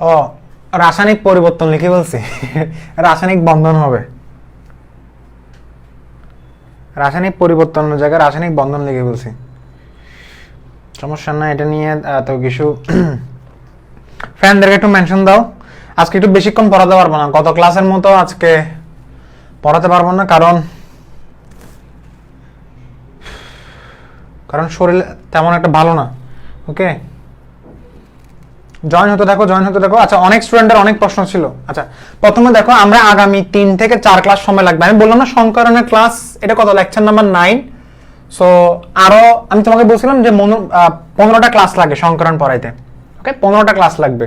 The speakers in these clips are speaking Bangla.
ও রাসায়নিক পরিবর্তন লিখে বলছি রাসায়নিক বন্ধন হবে, রাসায়নিক পরিবর্তনের জায়গায় রাসায়নিক বন্ধন লিখে বলছি, সমস্যা না। এটা নিয়ে এত কিছু ফ্রেন্ডদেরকে একটু মেনশন দাও। আজকে একটু বেশিক্ষণ পড়াতে পারবো না, গত ক্লাসের মতো আজকে পড়াতে পারবো না, কারণ শরীর তেমন একটা ভালো না। ওকে, জয়েন হতে দেখো, জয়েন হতে দেখো। আচ্ছা, অনেক স্টুডেন্টের অনেক প্রশ্ন ছিল। আচ্ছা, প্রথমে দেখো, আমরা আগামী 3 থেকে 4 ক্লাস সময় লাগবে। আমি বললাম না সংকরণের ক্লাস, এটা কত, লেকচার নাম্বার 9। সো আরো আমি তোমাকে বলছিলাম যে 15টা ক্লাস লাগে সংকরণ পড়াইতে। ওকে, 15টা ক্লাস লাগবে।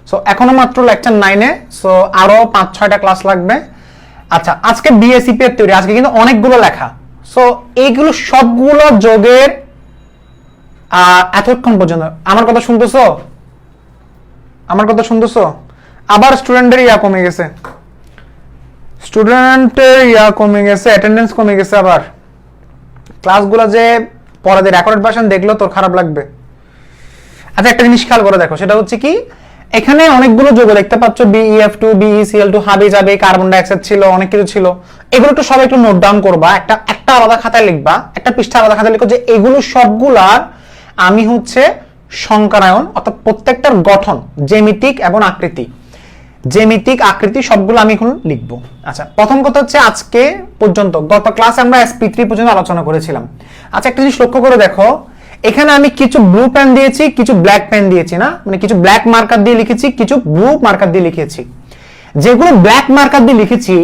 সো এখনো মাত্র লেকচার 9-এ, সো আরো 5-6টা ক্লাস লাগবে। আচ্ছা, আজকে বিএসিপি এর থিওরি, আজকে কিন্তু অনেকগুলো লেখা। সো এইগুলো সবগুলো যোগের এতক্ষণ পর্যন্ত আমার কথা শুনতেছো? আমার কথা শুনতেছো? আবার স্টুডেন্টের কমে গেছে, অ্যাটেন্ডেন্স কমে গেছে। আবার ক্লাসগুলো যে পরে দিয়ে রেকর্ডেড ভার্সন দেখলো তোর খারাপ লাগবে। আচ্ছা, একটা জিনিস খেয়াল করে দেখো, সেটা হচ্ছে কি, এখানে অনেকগুলো যৌগ দেখতে পাচ্ছ, BeF2, BeCl2, হাবি যাবে, কার্বন ডাইঅক্সাইড ছিল, অনেক কিছু ছিল। এগুলো একটু সবাই একটু নোট ডাউন করবা, একটা আলাদা খাতায় লিখবা, একটা পৃষ্ঠা আলাদা খাতায় লিখো যে এগুলো সবগুলার আমি হচ্ছে সংকরায়ন, অর্থাৎ প্রত্যেকটার গঠন, জ্যামিতিক এবং জ্যামিতিক আকৃতি সবগুলো আমি এখন লিখবো। আচ্ছা, প্রথম কথা হচ্ছে আজকে পর্যন্ত গত ক্লাসে আমরা sp3 পর্যন্ত আলোচনা করেছিলাম। আচ্ছা, একটা জিনিস লক্ষ্য করে দেখো, এখানে আমি কিছু ব্লু পেন দিয়েছি, কিছু ব্ল্যাক পেন দিয়েছি, না মানে কিছু ব্ল্যাক মার্কার দিয়ে লিখেছি, কিছু ব্লু মার্কার দিয়ে লিখেছি। যেগুলো ব্ল্যাক মার্কার দিয়ে লিখেছি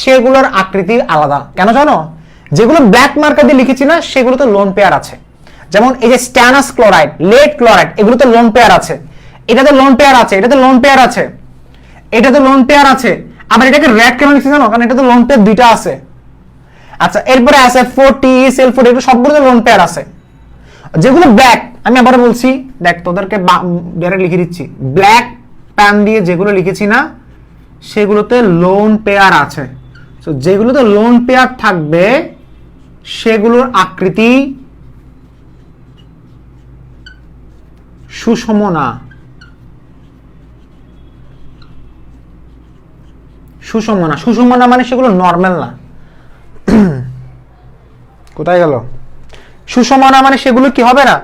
সেগুলোর আকৃতি আলাদা। কেন জানো? যেগুলো ব্ল্যাক মার্কার দিয়ে লিখেছি না, সেগুলোতে লোন পেয়ার আছে। যেমন এই যে স্ট্যানাস ক্লোরাইড, লেড ক্লোরাইড, এগুলোতে লোন পেয়ার আছে, এটাতে লোন পেয়ার আছে, এটাতে লোন পেয়ার আছে, এটাতে লোন পেয়ার আছে। আবার এটাকে রেড কেন লিখছি জানো? কারণ এটাতে লোন পেয়ার দুইটা আছে। আচ্ছা, এরপরে আছে 4TeSl4, এগুলো সবগুলোতে লোন পেয়ার আছে। যেগুলো ব্ল্যাক, আমি আবার বলছি, দেখ তোদেরকে ডাইরেক্ট লিখে দিচ্ছি, ব্ল্যাক প্যান দিয়ে যেগুলো লিখেছি না, সেগুলোতে লোন পেয়ার আছে। তো যেগুলোতে লোন পেয়ার থাকবে সেগুলোর আকৃতি সুষম না। সুষম না মানে সেগুলো নরমাল না। কোথায় গেল? সুষম না মানে সেগুলো কি হবে না?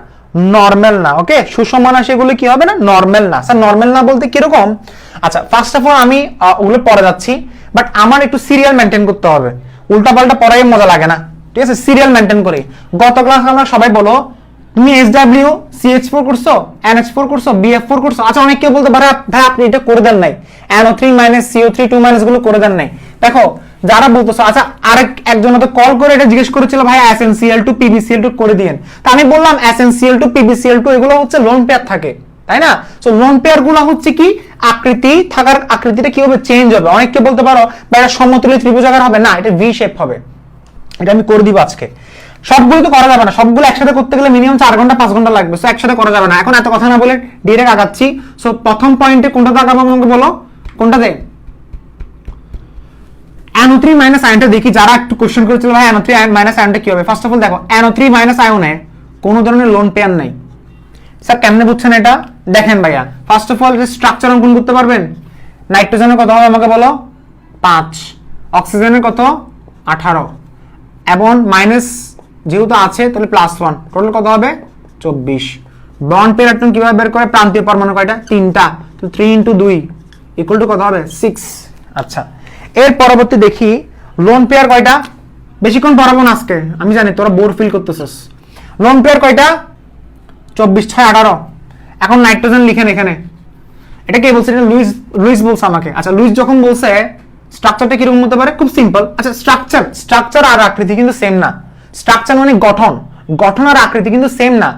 নরমাল না। ওকে, সুষম না সেগুলো কি হবে না? নরমাল না। স্যার নরমাল না বলতে কিরকম? আচ্ছা, ফার্স্ট অফ অল আমি ওগুলো পড়ে যাচ্ছি, বাট আমার একটু সিরিয়াল মেনটেন করতে হবে। উল্টা পাল্টা পড়াই মজা লাগে না, ঠিক আছে? সিরিয়াল মেনটেন করি। গত ক্লাসে আমরা সবাই বলো, তুমি SW CH4 করছো, NH4 করছো, BF4 করছো। আচ্ছা, অনেক কেউ বলতে পারে ভাই আপনি এটা করে দেন নাই, NO3 CO3 2 গুলো করে দেন নাই। দেখো, যারা বলতেছো, আচ্ছা একজন তো কল করে এটা জিজ্ঞেস করেছিল, ভাই SnCl2 PbCl2 করে দিয়েন। তা আমি বললাম SnCl2 PbCl2 এগুলো হচ্ছে লোন পেয়ার থাকে, তাই না? সো লোন পেয়ার গুলো হচ্ছে কি, আকৃতিটা কি হবে? চেঞ্জ হবে। অনেককে বলতে পারো বা এটা সমতুল্য ত্রিভুজাকার হবে না, এটা ভি শেপ হবে। এটা আমি করে দিব আজকে। সবগুলো তো করা যাবে না, সবগুলো একসাথে করতে গেলে মিনিমাম 4 ঘন্টা 5 ঘন্টা লাগবে। সো একসাথে করা যাবে না। এখন এত কথা না বলে ডাইরেক্ট আগাচ্ছি। সো প্রথম পয়েন্টে কোনটা আগাবো আমাকে বলো, কোনটাতে? NO3 আয়নটা দেখি, যারা একটু কোশ্চেন করেছিল ভাই NO3 আয়নটা কি হবে। ফার্স্ট অফ অল দেখো, NO3 আয়নে কোনো ধরনের লোন পেয়ার নাই। স্যার কেমনে বুঝছেন এটা? দেখেন ভাইয়া, ফার্স্ট অফ অল স্ট্রাকচার অঙ্কন করতে পারবেন? নাইট্রোজেনের কত হবে আমাকে বলো? 5। অক্সিজেনের কত? 18। এবং মাইনাস যেহেতু আছে তাহলে +1, টোটাল কত হবে? 24। বন্ড পেয়ার কিভাবে বের করে? প্রান্তীয় পরমাণু কয়টা? 3টা। তো 3 × 2 = কত হবে? 6। আচ্ছা, এর পরবর্তী দেখি লোন পেয়ার কয়টা? বেশিক্ষণ পড়াবো না আজকে, আমি জানি তোরা বোর ফিল করতেছিস। লোন পেয়ার কয়টা? 24 6 18। এখন নাইট্রোজেন লিখেন এখানে। এটা কে বলছে? এটা লুইস বলছে আমাকে। আচ্ছা, লুইস যখন বলছে স্ট্রাকচারটা কিরকম হতে পারে? খুব সিম্পল। আচ্ছা, স্ট্রাকচার আর আকৃতি কিন্তু সেম না। স্ট্রাকচার মানে গঠন আর আকৃতি কিন্তু সেম না।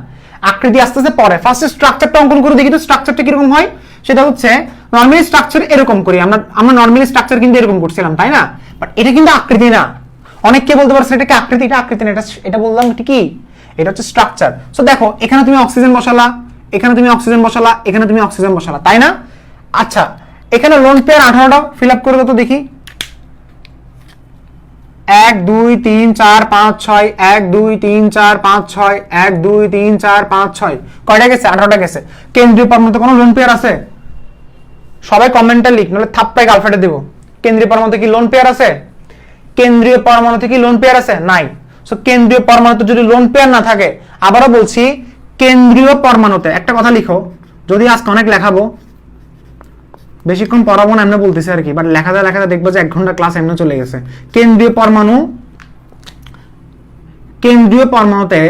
আকৃতি আস্তে আস্তে পরে। ফার্স্টে স্ট্রাকচারটা অঙ্কন করে দেখি তো স্ট্রাকচারটা কিরকম হয়। সেটা হচ্ছে নরমালি স্ট্রাকচার এরকম করি আমরা নরমালি স্ট্রাকচার কিন্তু এরকম করছিলাম, তাই না? বাট এটা কিন্তু আকৃতি না। অনেককে বলতে পারছে এটা কি আকৃতি? এটা আকৃতি না, এটা বললাম এটা কি? এটা হচ্ছে স্ট্রাকচার। সো দেখো, এখানে তুমি অক্সিজেন বসালা, এখানে তুমি অক্সিজেন বসালা, এখানে তুমি অক্সিজেন বসালা, তাই না? আচ্ছা, এখানে লোন পেয়ার 18টা ফিল আপ করে দাও তো দেখি। 1 2 3 4 5 6 1 2 3 4 5 6 1 2 3 4 5 6 কয়টা গেছে? 18টা গেছে। কেন্দ্রীয় পরমাণুতে কোনো লোন পেয়ার আছে? সবাই কমেন্টটা লিখ, নাহলে থাপ্পায় গালফাটে দেব। কেন্দ্রীয় পরমাণুতে কি লোন পেয়ার আছে? কেন্দ্রীয় পরমাণুতে কি লোন পেয়ার আছে? নাই। সো কেন্দ্রীয় পরমাণুতে যদি লোন পেয়ার না থাকে, আবারও বলছি কেন্দ্রীয় পরমাণুতে একটা কথা লিখো, যদি আজকে অনেক লেখাবো, বেশিক্ষণ পড়াবো না এমনি বলতেছি আর কি, বাট লেখাতে লেখাতে দেখবো যে 1 ঘন্টা ক্লাস এমনি চলে গেছে। কেন্দ্রীয় পরমাণুতে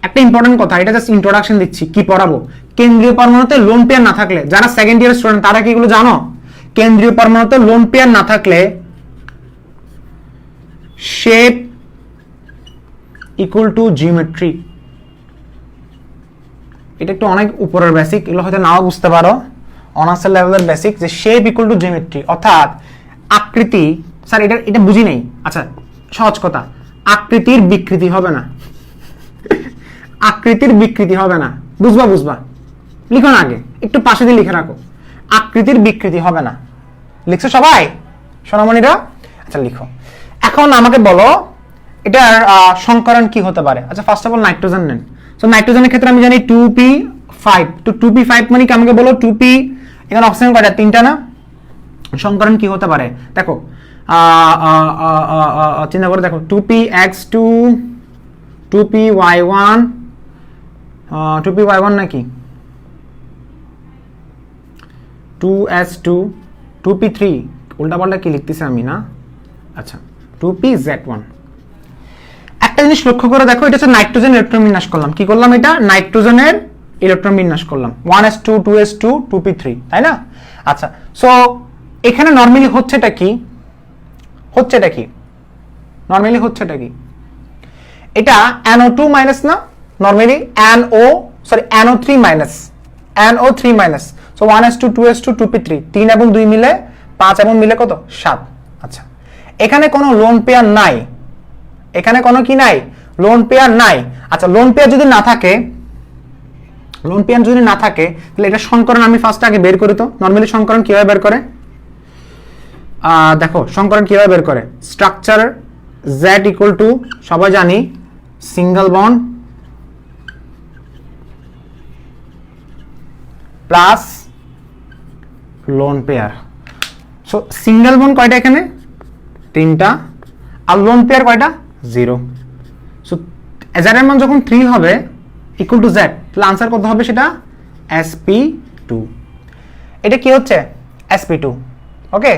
একটা ইম্পর্টেন্ট কথা, এটা জাস্ট ইন্ট্রোডাকশন দিচ্ছি, কি পড়াবো। কেন্দ্রীয় পরমাণুতে লোন পেয়ার না থাকলে, যারা সেকেন্ড ইয়ার স্টুডেন্ট তারা কি এগুলো জানো? কেন্দ্রীয় পরমাণুতে লোন পেয়ার না থাকলে শেপ ইকুয়াল টু জিওমেট্রি। এটা একটু অনেক উপরের বেসিক, এগুলো হয়তো নাও বুঝতে পারো, অনার্সের লেভেলের বেসিক, যে শেপ ইকুয়াল টু জিওমেট্রি, অর্থাৎ আকৃতি। স্যার এটা বুঝি নাই। আচ্ছা সহজ কথা, আকৃতির বিকৃতি হবে না। আকৃতির বিকৃতি হবে না, বুঝবা লিখো না, আগে একটু পাশে দিয়ে লিখে রাখো, আকৃতির বিকৃতি হবে না। লিখছো সবাই সোনামণিরা? আচ্ছা লিখো। এখন আমাকে বলো এটার সংকরণ কি হতে পারে। আচ্ছা ফার্স্ট অফ অল নাইট্রোজেন নেন। সো নাইট্রোজেনের ক্ষেত্রে আমি জানি 2p5, তো 2p5 মানে কি আমাকে বলো 2p, এখানে অক্সিজেন কয়টা? 3টা না? সংকরণ কি হতে পারে দেখো, চিন্তা করে দেখো, 2px2, 2py1, 2py1 নাকি 2s2, 2p3, উল্টাপাল্টা কি লিখতেছি আমি না? আচ্ছা 2pz1। একটা জিনিস লক্ষ্য করে দেখো, এটা হচ্ছে নাইট্রোজেন ইলেকট্রন বিন্যাস করলাম। কি করলাম? এটা নাইট্রোজেনের ইলেকট্রন বিন্যাস করলাম, 1s2, 2s2, 2p3, তাই না? আচ্ছা সো এখানে নরমালি হচ্ছেটা কি? নরমালি হচ্ছেটা কি? এটা NO2 মাইনাস না, normally NO3 minus. So 1s2, 2s2, 2p3, 3 এবং 2 মিলে 5 এবং মিলে কত? 7। আচ্ছা এখানে কোনো লোন পেয়ার নাই, এখানে কোনো কি নাই? লোন পেয়ার নাই। আচ্ছা লোন পেয়ার যদি না থাকে, তাহলে এটা সংকরণ আমি ফার্স্ট আগে বের করি। তো নরমালি সংকরণ কিভাবে বের করে দেখো, সংকরণ কিভাবে বের করে? স্ট্রাকচার Z ইকুয়াল টু সবাই জানি single bond plus lone pair. So single bond কয়টা এখানে? 3টা, আর লোন পেয়ার কয়টা? 0। সো Z এর মান যখন 3 হবে ইকুয়াল টু Z, তাহলে আনসার কত হবে? সেটা sp2। এটা কি হচ্ছে? sp2। ওকে,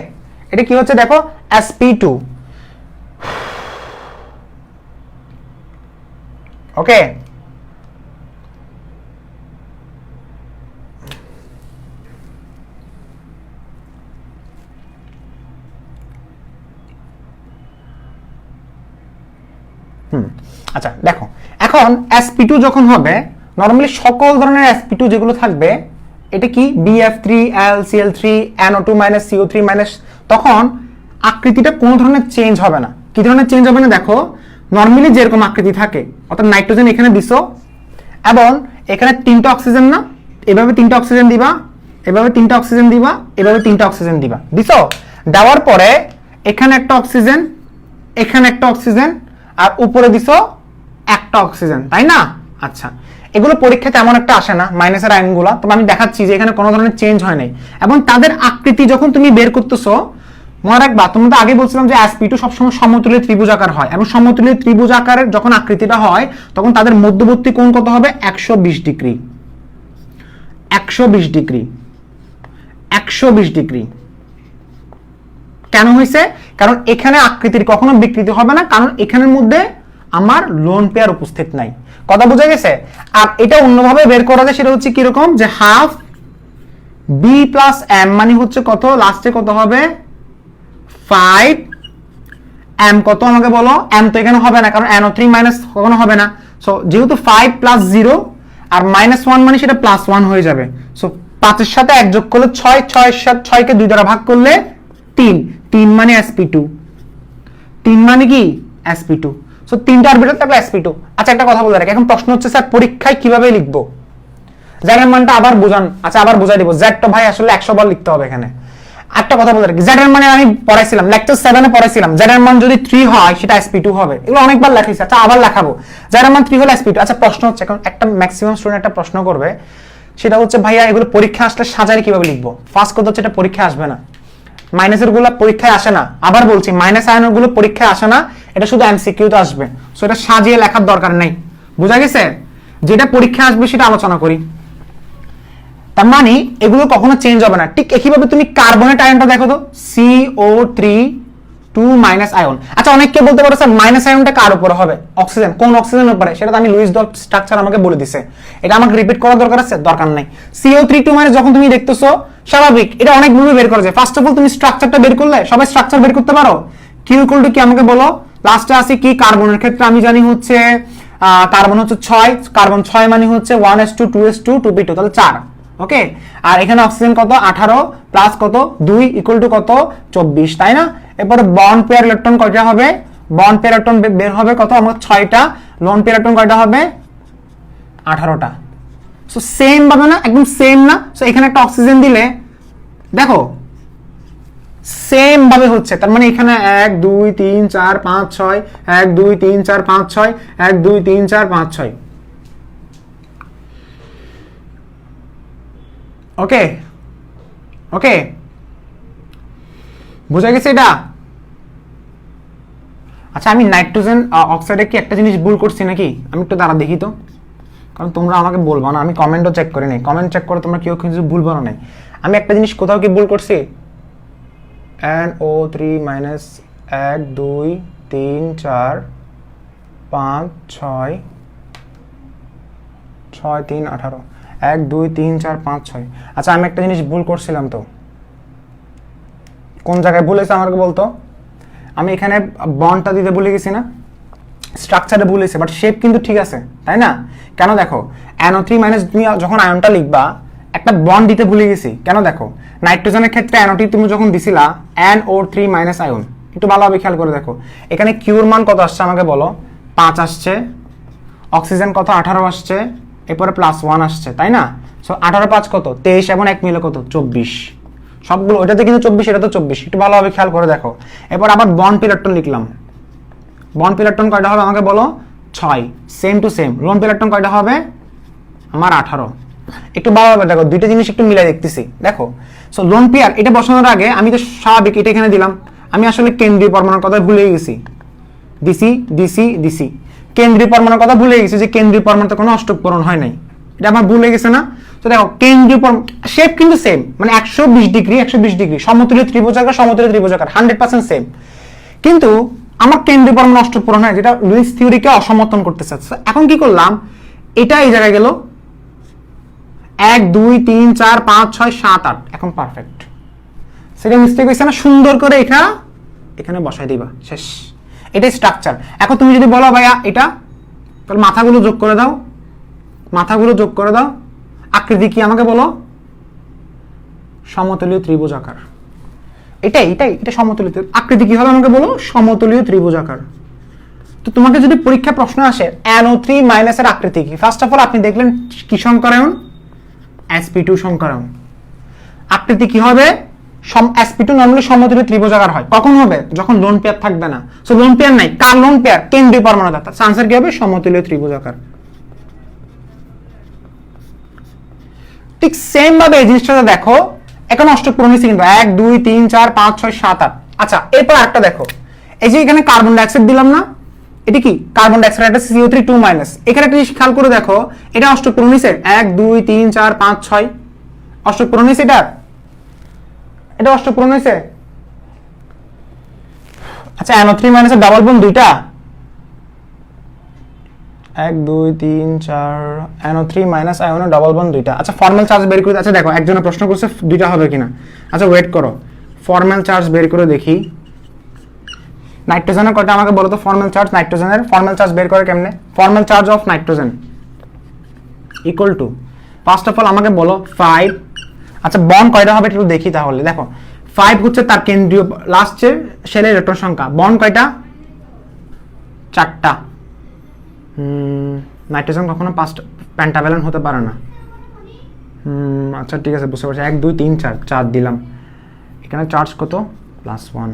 এটা কি হচ্ছে দেখো? sp2। ওকে আচ্ছা দেখো, এখন sp2 যখন হবে, নরমালি সকল ধরনের sp2 যেগুলো থাকবে, এটা কি BF3L Cl3 NO2 CO3 তখন আকৃতিটা কোনো ধরনের চেঞ্জ হবে না। কি ধরনের চেঞ্জ হবে না? দেখো নরমালি যেরকম আকৃতি থাকে, অর্থাৎ নাইট্রোজেন এখানে দিছো এবং এখানে 3টা অক্সিজেন না, এভাবে 3টা অক্সিজেন দিবা, এভাবে 3টা অক্সিজেন দিবা, এভাবে 3টা অক্সিজেন দিবা, দিছো। দেওয়ার পরে এখানে একটা অক্সিজেন, এখানে একটা অক্সিজেন, আর উপরে দিছো একটা অক্সিজেন, তাই না? আচ্ছা এগুলো পরীক্ষায় তেমন একটা আসে না মাইনাসের আয়নগুলো, তবে আমি দেখাচ্ছি যে এখানে কোনো ধরনের চেঞ্জ হয় নাই। এবং তাদের আকৃতি যখন তুমি বের করতেছো, মনে রাখবা তোমরা তো আগে বলছিলাম যে sp2 সবসময় সমতুল্য ত্রিভুজাকার হয়, এবং সমতুল্য ত্রিভুজাকারের যখন আকৃতিটা হয় তখন তাদের মধ্যবর্তী কোণ কত হবে? 120 ডিগ্রি। 120 degree, 120 degree. কেন হয়েছে? কারণ এখানে আকৃতির কখনো বিকৃতি হবে না, কারণ এখানের মধ্যে আমার লোন পেয়ার উপস্থিত নাই। কথা বোঝা গেছে? আর এটা অন্যভাবে বের করা যায়, সেটা হচ্ছে কিরকম, যে হাফ b প্লাস m মানে হচ্ছে কত? লাস্টে কত হবে? 5 m। কত আমাকে বলো? m তো এখানে হবে না, কারণ NO3 মাইনাস কখনো হবে না। সো যেহেতু 5 প্লাস 0 আর -1 মানে সেটা +1 হয়ে যাবে। সো 5 এর সাথে 1 যোগ করলে 6, 6 এর সাথে 6 কে 2 দ্বারা ভাগ করলে 3, 3 মানে sp2, 3 মানে কি? sp2। সো 3টা অরবিটাল থাকলে sp2। আচ্ছা একটা কথা বলে রাখি, এখন প্রশ্ন হচ্ছে স্যার পরীক্ষায় কিভাবে লিখবো? z এর মানটা আবার বুঝান। আচ্ছা আবার বুঝাই দিব, z টা ভাই আসলে 100 বার লিখতে হবে এখানে। একটা কথা বলে রাখি, z এর মানে আমি পড়াইছিলাম লেকচার 7 এ পড়াইছিলাম, z এর মান যদি 3 হয় সেটা sp2 হবে। এগুলো অনেকবার লেখাইছি, আচ্ছা আবার লেখাবো। z এর মান 3 হলে sp2। আচ্ছা প্রশ্ন হচ্ছে, এখন একটা ম্যাক্সিমাম স্টুডেন্ট একটা প্রশ্ন করবে, সেটা হচ্ছে ভাইয়া এগুলো পরীক্ষা আসলে সাজায় কিভাবে লিখবো। ফার্স্ট কথা হচ্ছে এটা পরীক্ষা আসবে না, মাইনাসের গুলো পরীক্ষায় আসে না। আবার বলছি মাইনাস আয়নের গুলো পরীক্ষায় আসে না, এটা শুধু এমসিকিউতে আসবে। সো এটা সাজিয়ে লেখার দরকার নেই, বুঝা গেছে? যেটা পরীক্ষা আসবে সেটা আলোচনা করি। তার মানে এগুলো কখনো চেঞ্জ হবে না। ঠিক একইভাবে তুমি কার্বনের আয়নটা দেখো তো, CO3 2 মাইনাস আয়ন। আচ্ছা অনেককে বলতে পারো স্যার মাইনাস আয়নটা কার উপরে হবে? অক্সিজেন। কোন অক্সিজেনের উপরে? সেটা তো আমি লুইস ডট স্ট্রাকচার আমাকে বলে দিছে, এটা আমাকে রিপিট করার দরকার আছে? দরকার নাই। CO3 2 মাইনাস যখন তুমি দেখতেছো স্বাভাবিক, এটা অনেকভাবে বের করা যায়। ফার্স্ট অফ অল তুমি স্ট্রাকচারটা বের করলে, সবাই স্ট্রাকচার বের করতে পারো? কিউ ইকুয়াল টু কি আমাকে বলো? লাস্টে আছে কি? কার্বনের ক্ষেত্রে আমি জানি হচ্ছে কার্বন হচ্ছে 6, কার্বন 6 মানে হচ্ছে 1s2 2s2 2p2, তাহলে 4। ওকে, আর এখানে অক্সিজেন কত? 18 প্লাস কত 2 ইকুয়াল টু কত? 24, তাই না? এরপর বন্ড পেয়ার ইলেকট্রন কয়টা হবে? বন্ড পেয়ার ইলেকট্রন বের হবে কত? আমার 6টা। লোন পেয়ার ইলেকট্রন কয়টা হবে? 18টা। সো সেম ভাবে না, একদম সেম না? সো এখানে একটা অক্সিজেন দিলে দেখো সেম ভাবে হচ্ছে। তার মানে এখানে 1 2 3 4 5 6 1 2 3 4 5 6 1 2 3 4 5 6। ওকে ওকে, বুঝা গেছে এটা? আচ্ছা আমি নাইট্রোজেন অক্সাইডে কি একটা জিনিস ভুল করছি নাকি? আমি একটু দাঁড়া দেখি তো, কারণ তোমরা আমাকে বলবা না, আমি কমেন্টও চেক করি নাই। কমেন্ট চেক করে তোমরা কেউ কিছু ভুল বলো নাই। আমি একটা জিনিস কোথাও কি ভুল করছি? NO3 minus 1 2 3 4 5 6 6 3 18 1 2 3 4 5 6। আচ্ছা আমি একটা জিনিস ভুল করছিলাম তো, কোন জায়গায় ভুল হয়েছে আমাকে বলতো? আমি এখানে বন্ডটা দিতে ভুলে গেছি না? স্ট্রাকচারে ভুল হয়েছে, বাট শেপ কিন্তু ঠিক আছে, তাই না? কেন দেখো, NO3 মাইনাস তুমি যখন আয়নটা লিখবা একটা বন্ড দিতে ভুলে গেছি। কেন দেখো, নাইট্রোজেনের ক্ষেত্রে NO3 তুমি যখন দিছিলা NO3 মাইনাস আয়ন, একটু ভালোভাবে খেয়াল করে দেখো এখানে কিউর মান কত আসছে আমাকে বলো? 5 আসছে। অক্সিজেন কত? 18 আসছে। এরপরে প্লাস 1 আসছে, তাই না? সো 18 5 কত? 23 এবং 1 মিলে কত? 24। সবগুলো ওইটাতে কিন্তু 24, এটা তো 24, একটু ভালোভাবে খেয়াল করে দেখো। এরপর আবার বন্ড ইলেকট্রন লিখলাম। বন্ড ইলেকট্রন কয়টা হবে আমাকে বলো? 6। Same to same. Loan electron কয়টা হবে? আমার 18। একটু ভালোভাবে দেখো, দুইটা জিনিস একটু মিলাই দেখতেছি, দেখো। সো লোন পেয়ার এটা বসানোর আগে আমি তো স্বাভাবিক এটা এখানে দিলাম, আমি আসলে কেন্দ্রীয় পরমাণুর কথা ভুলে গেছি। ডিসি ডিসি ডিসি, কেন্দ্রীয় পরমাণুর কথা ভুলে গেছি, যে কেন্দ্রীয় পরমাণুতে কোনো অষ্টক পূরণ হয় নাই, এটা আমার ভুলে গেছে না? তো দেখো কেন্দ্রীয় শেপ কিন্তু সেম, মানে 120 ডিগ্রি 120 ডিগ্রি, সমতুল্য ত্রিভুজাকার সমতুল্য ত্রিভুজাকার 100% সেম। কিন্তু আমার কেন্দ্রীয় পরমাণু অষ্টক পূরণ হয়, যেটা লুইস থিওরিকে অসমর্থন করতে চাচ্ছে। এখন কি করলাম, এটা এই জায়গায় গেল 1 2 3 4 5 6 7 8, এখন পারফেক্ট। সেটা মিস্টেক হয়েছে না? সুন্দর করে এটা এখানে বসাই দিবা, শেষ। এটাই স্ট্রাকচার। এখন তুমি যদি বলো ভাইয়া এটা, তাহলে মাথাগুলো যোগ করে দাও, মাথাগুলো যোগ করে দাও। আকৃতি কি আমাকে বলো? সমতলীয় ত্রিভুজাকার। এটাই এটাই এটা সমতলীয়। আকৃতি কি হবে আমাকে বলো? সমতলীয় ত্রিভুজাকার। তো তোমাকে যদি পরীক্ষা প্রশ্ন আসে NO3 মাইনাসের আকৃতি কি, ফার্স্ট অফ অল আপনি দেখলেন কি সংকরায়ন? sp2 সংকরায়ন। আকৃতি কি হবে? sp2 নরমালি সমতলীয় ত্রিভুজাকার হয়। কখন হবে? যখন লোন পেয়ার থাকবে না। সো লোন পেয়ার নাই, কার লোন পেয়ার? কেন্দ্রীয় পরমাণু। তার আনসার কি হবে? সমতলীয় ত্রিভুজাকার। ঠিক সেম ভাবে এই জিনিসটা দেখো, এখন অষ্টক পূরণ হয়েছে কিন্তু 1 2 3 4 5 6 7 8। আচ্ছা এরপর একটা দেখো, এই যে এখানে কার্বন ডাইঅক্সাইড দিলাম না, এটা কি কার্বন ডাইঅক্সাইড? এটা CO3 2 মাইনাস। এখানে একটা জিনিস খেয়াল করে দেখো, এটা অষ্টক পূরণ হয়েছে 1 2 3 4 5 6, অষ্টক পূরণ হয়েছে। এটা অষ্টক পূরণ হয়েছে। আচ্ছা NO3 মাইনাসের ডাবল বন্ড দুইটা, 1 2 3 4, NO3 মাইনাস আয়নের ডাবল বন্ড দুইটা। আচ্ছা ফর্মাল চার্জ বের করে, আচ্ছা দেখো একজনের প্রশ্ন করছে দুইটা হবে কিনা। আচ্ছা ওয়েট করো, ফর্মাল চার্জ বের করে দেখি। নাইট্রোজেনের কয়টা আমাকে বলো তো? ফর্মাল চার্জ নাইট্রোজেনের ফর্মাল চার্জ বের করে কেমনে? Formal charge of nitrogen equal to, first of all আমাকে বলো 5। আচ্ছা বন্ড কয়টা হবে একটু দেখি তাহলে। দেখো 5 হচ্ছে তার কেন্দ্রীয় লাস্টের শেলের ইলেকট্রন সংখ্যা। বন্ড কয়টা? 4টা। নাইট্রোজেন কখনো 5টা পেন্টাভ্যালেন্ট হতে পারে না। আচ্ছা ঠিক আছে, বুঝতে পারছি। 1 2 3 4, 4 দিলাম। এখানে চার্জ কত? +1।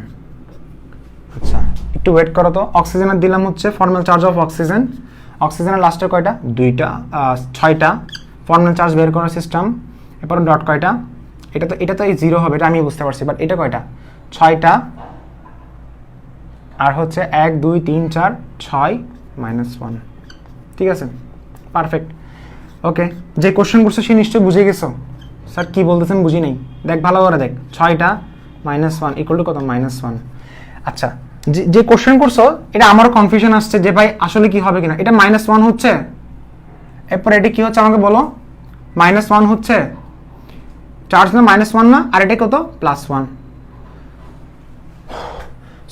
আচ্ছা একটু ওয়েট করো তো। অক্সিজেনের দিলাম হচ্ছে ফর্মাল চার্জ অফ অক্সিজেন। অক্সিজেনের লাস্টে কয়টা? 2টা 6টা। ফর্মাল চার্জ বের করার সিস্টেম। এরপর ডট কয়টা, এটা তো এই 0 হবে, এটা আমি বুঝতে পারছি, বাট এটা কয়টা, 6টা, আর হচ্ছে 1 2 3 4 6 -1। ঠিক আছে, পারফেক্ট। ওকে, যে কোশ্চেন করছো সে নিশ্চয়ই বুঝে গেছো স্যার কি বলতেছেন, বুঝি নেই। দেখ ভালো করে দেখ, 6টা -1 ইকুয়াল টু কত, -1। আচ্ছা, যে কোশ্চেন করছো এটা আমারও কনফিউশন আসছে যে ভাই আসলে কি হবে কিনা। এটা -1 হচ্ছে, এরপর এটা কি হচ্ছে আমাকে বলো, -1 হচ্ছে চার্জ না, -1 না, আর এটা কত, +1।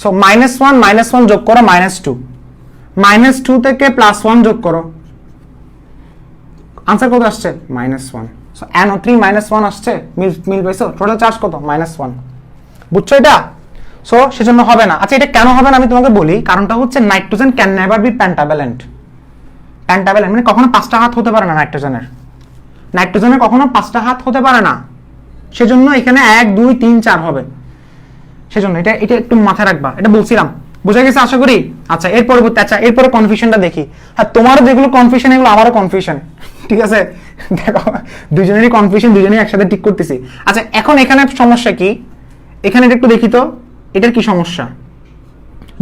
সো -1 যোগ করো -2, -2 থেকে +1 যোগ করো, আনসার কত আসছে, -1। সো NO3 -1 আসছে, মিল পাইছো, টোটাল চার্জ কত, -1। বুঝছো এটা? সো সেজন্য হবে না। আচ্ছা, এটা কেন হবে না আমি তোমাকে বলি, কারণটা হচ্ছে nitrogen can never be pentavalent. Pentavalent মানে কখনো 5টা হাত হতে পারে না নাইট্রোজেনের কখনো 5টা হাত হতে পারে না, সেজন্য এখানে 1 2 3 4 হবে। সেজন্য এটা একটু মাথায় রাখবা, এটা বলছিলাম, বুঝা গেছে আশা করি। আচ্ছা, এর পরবর্তী, আচ্ছা এরপরে কনফিউশনটা দেখি। হ্যাঁ, তোমারও যেগুলো কনফিউশন এগুলো আমারও কনফিউশন, ঠিক আছে। দেখো, দুজনেরই কনফিউশন, দুজনেই একসাথে ঠিক করতেছি। আচ্ছা, এখন এখানে সমস্যা কি, এখানে এটা একটু দেখি তো, এটার কি সমস্যা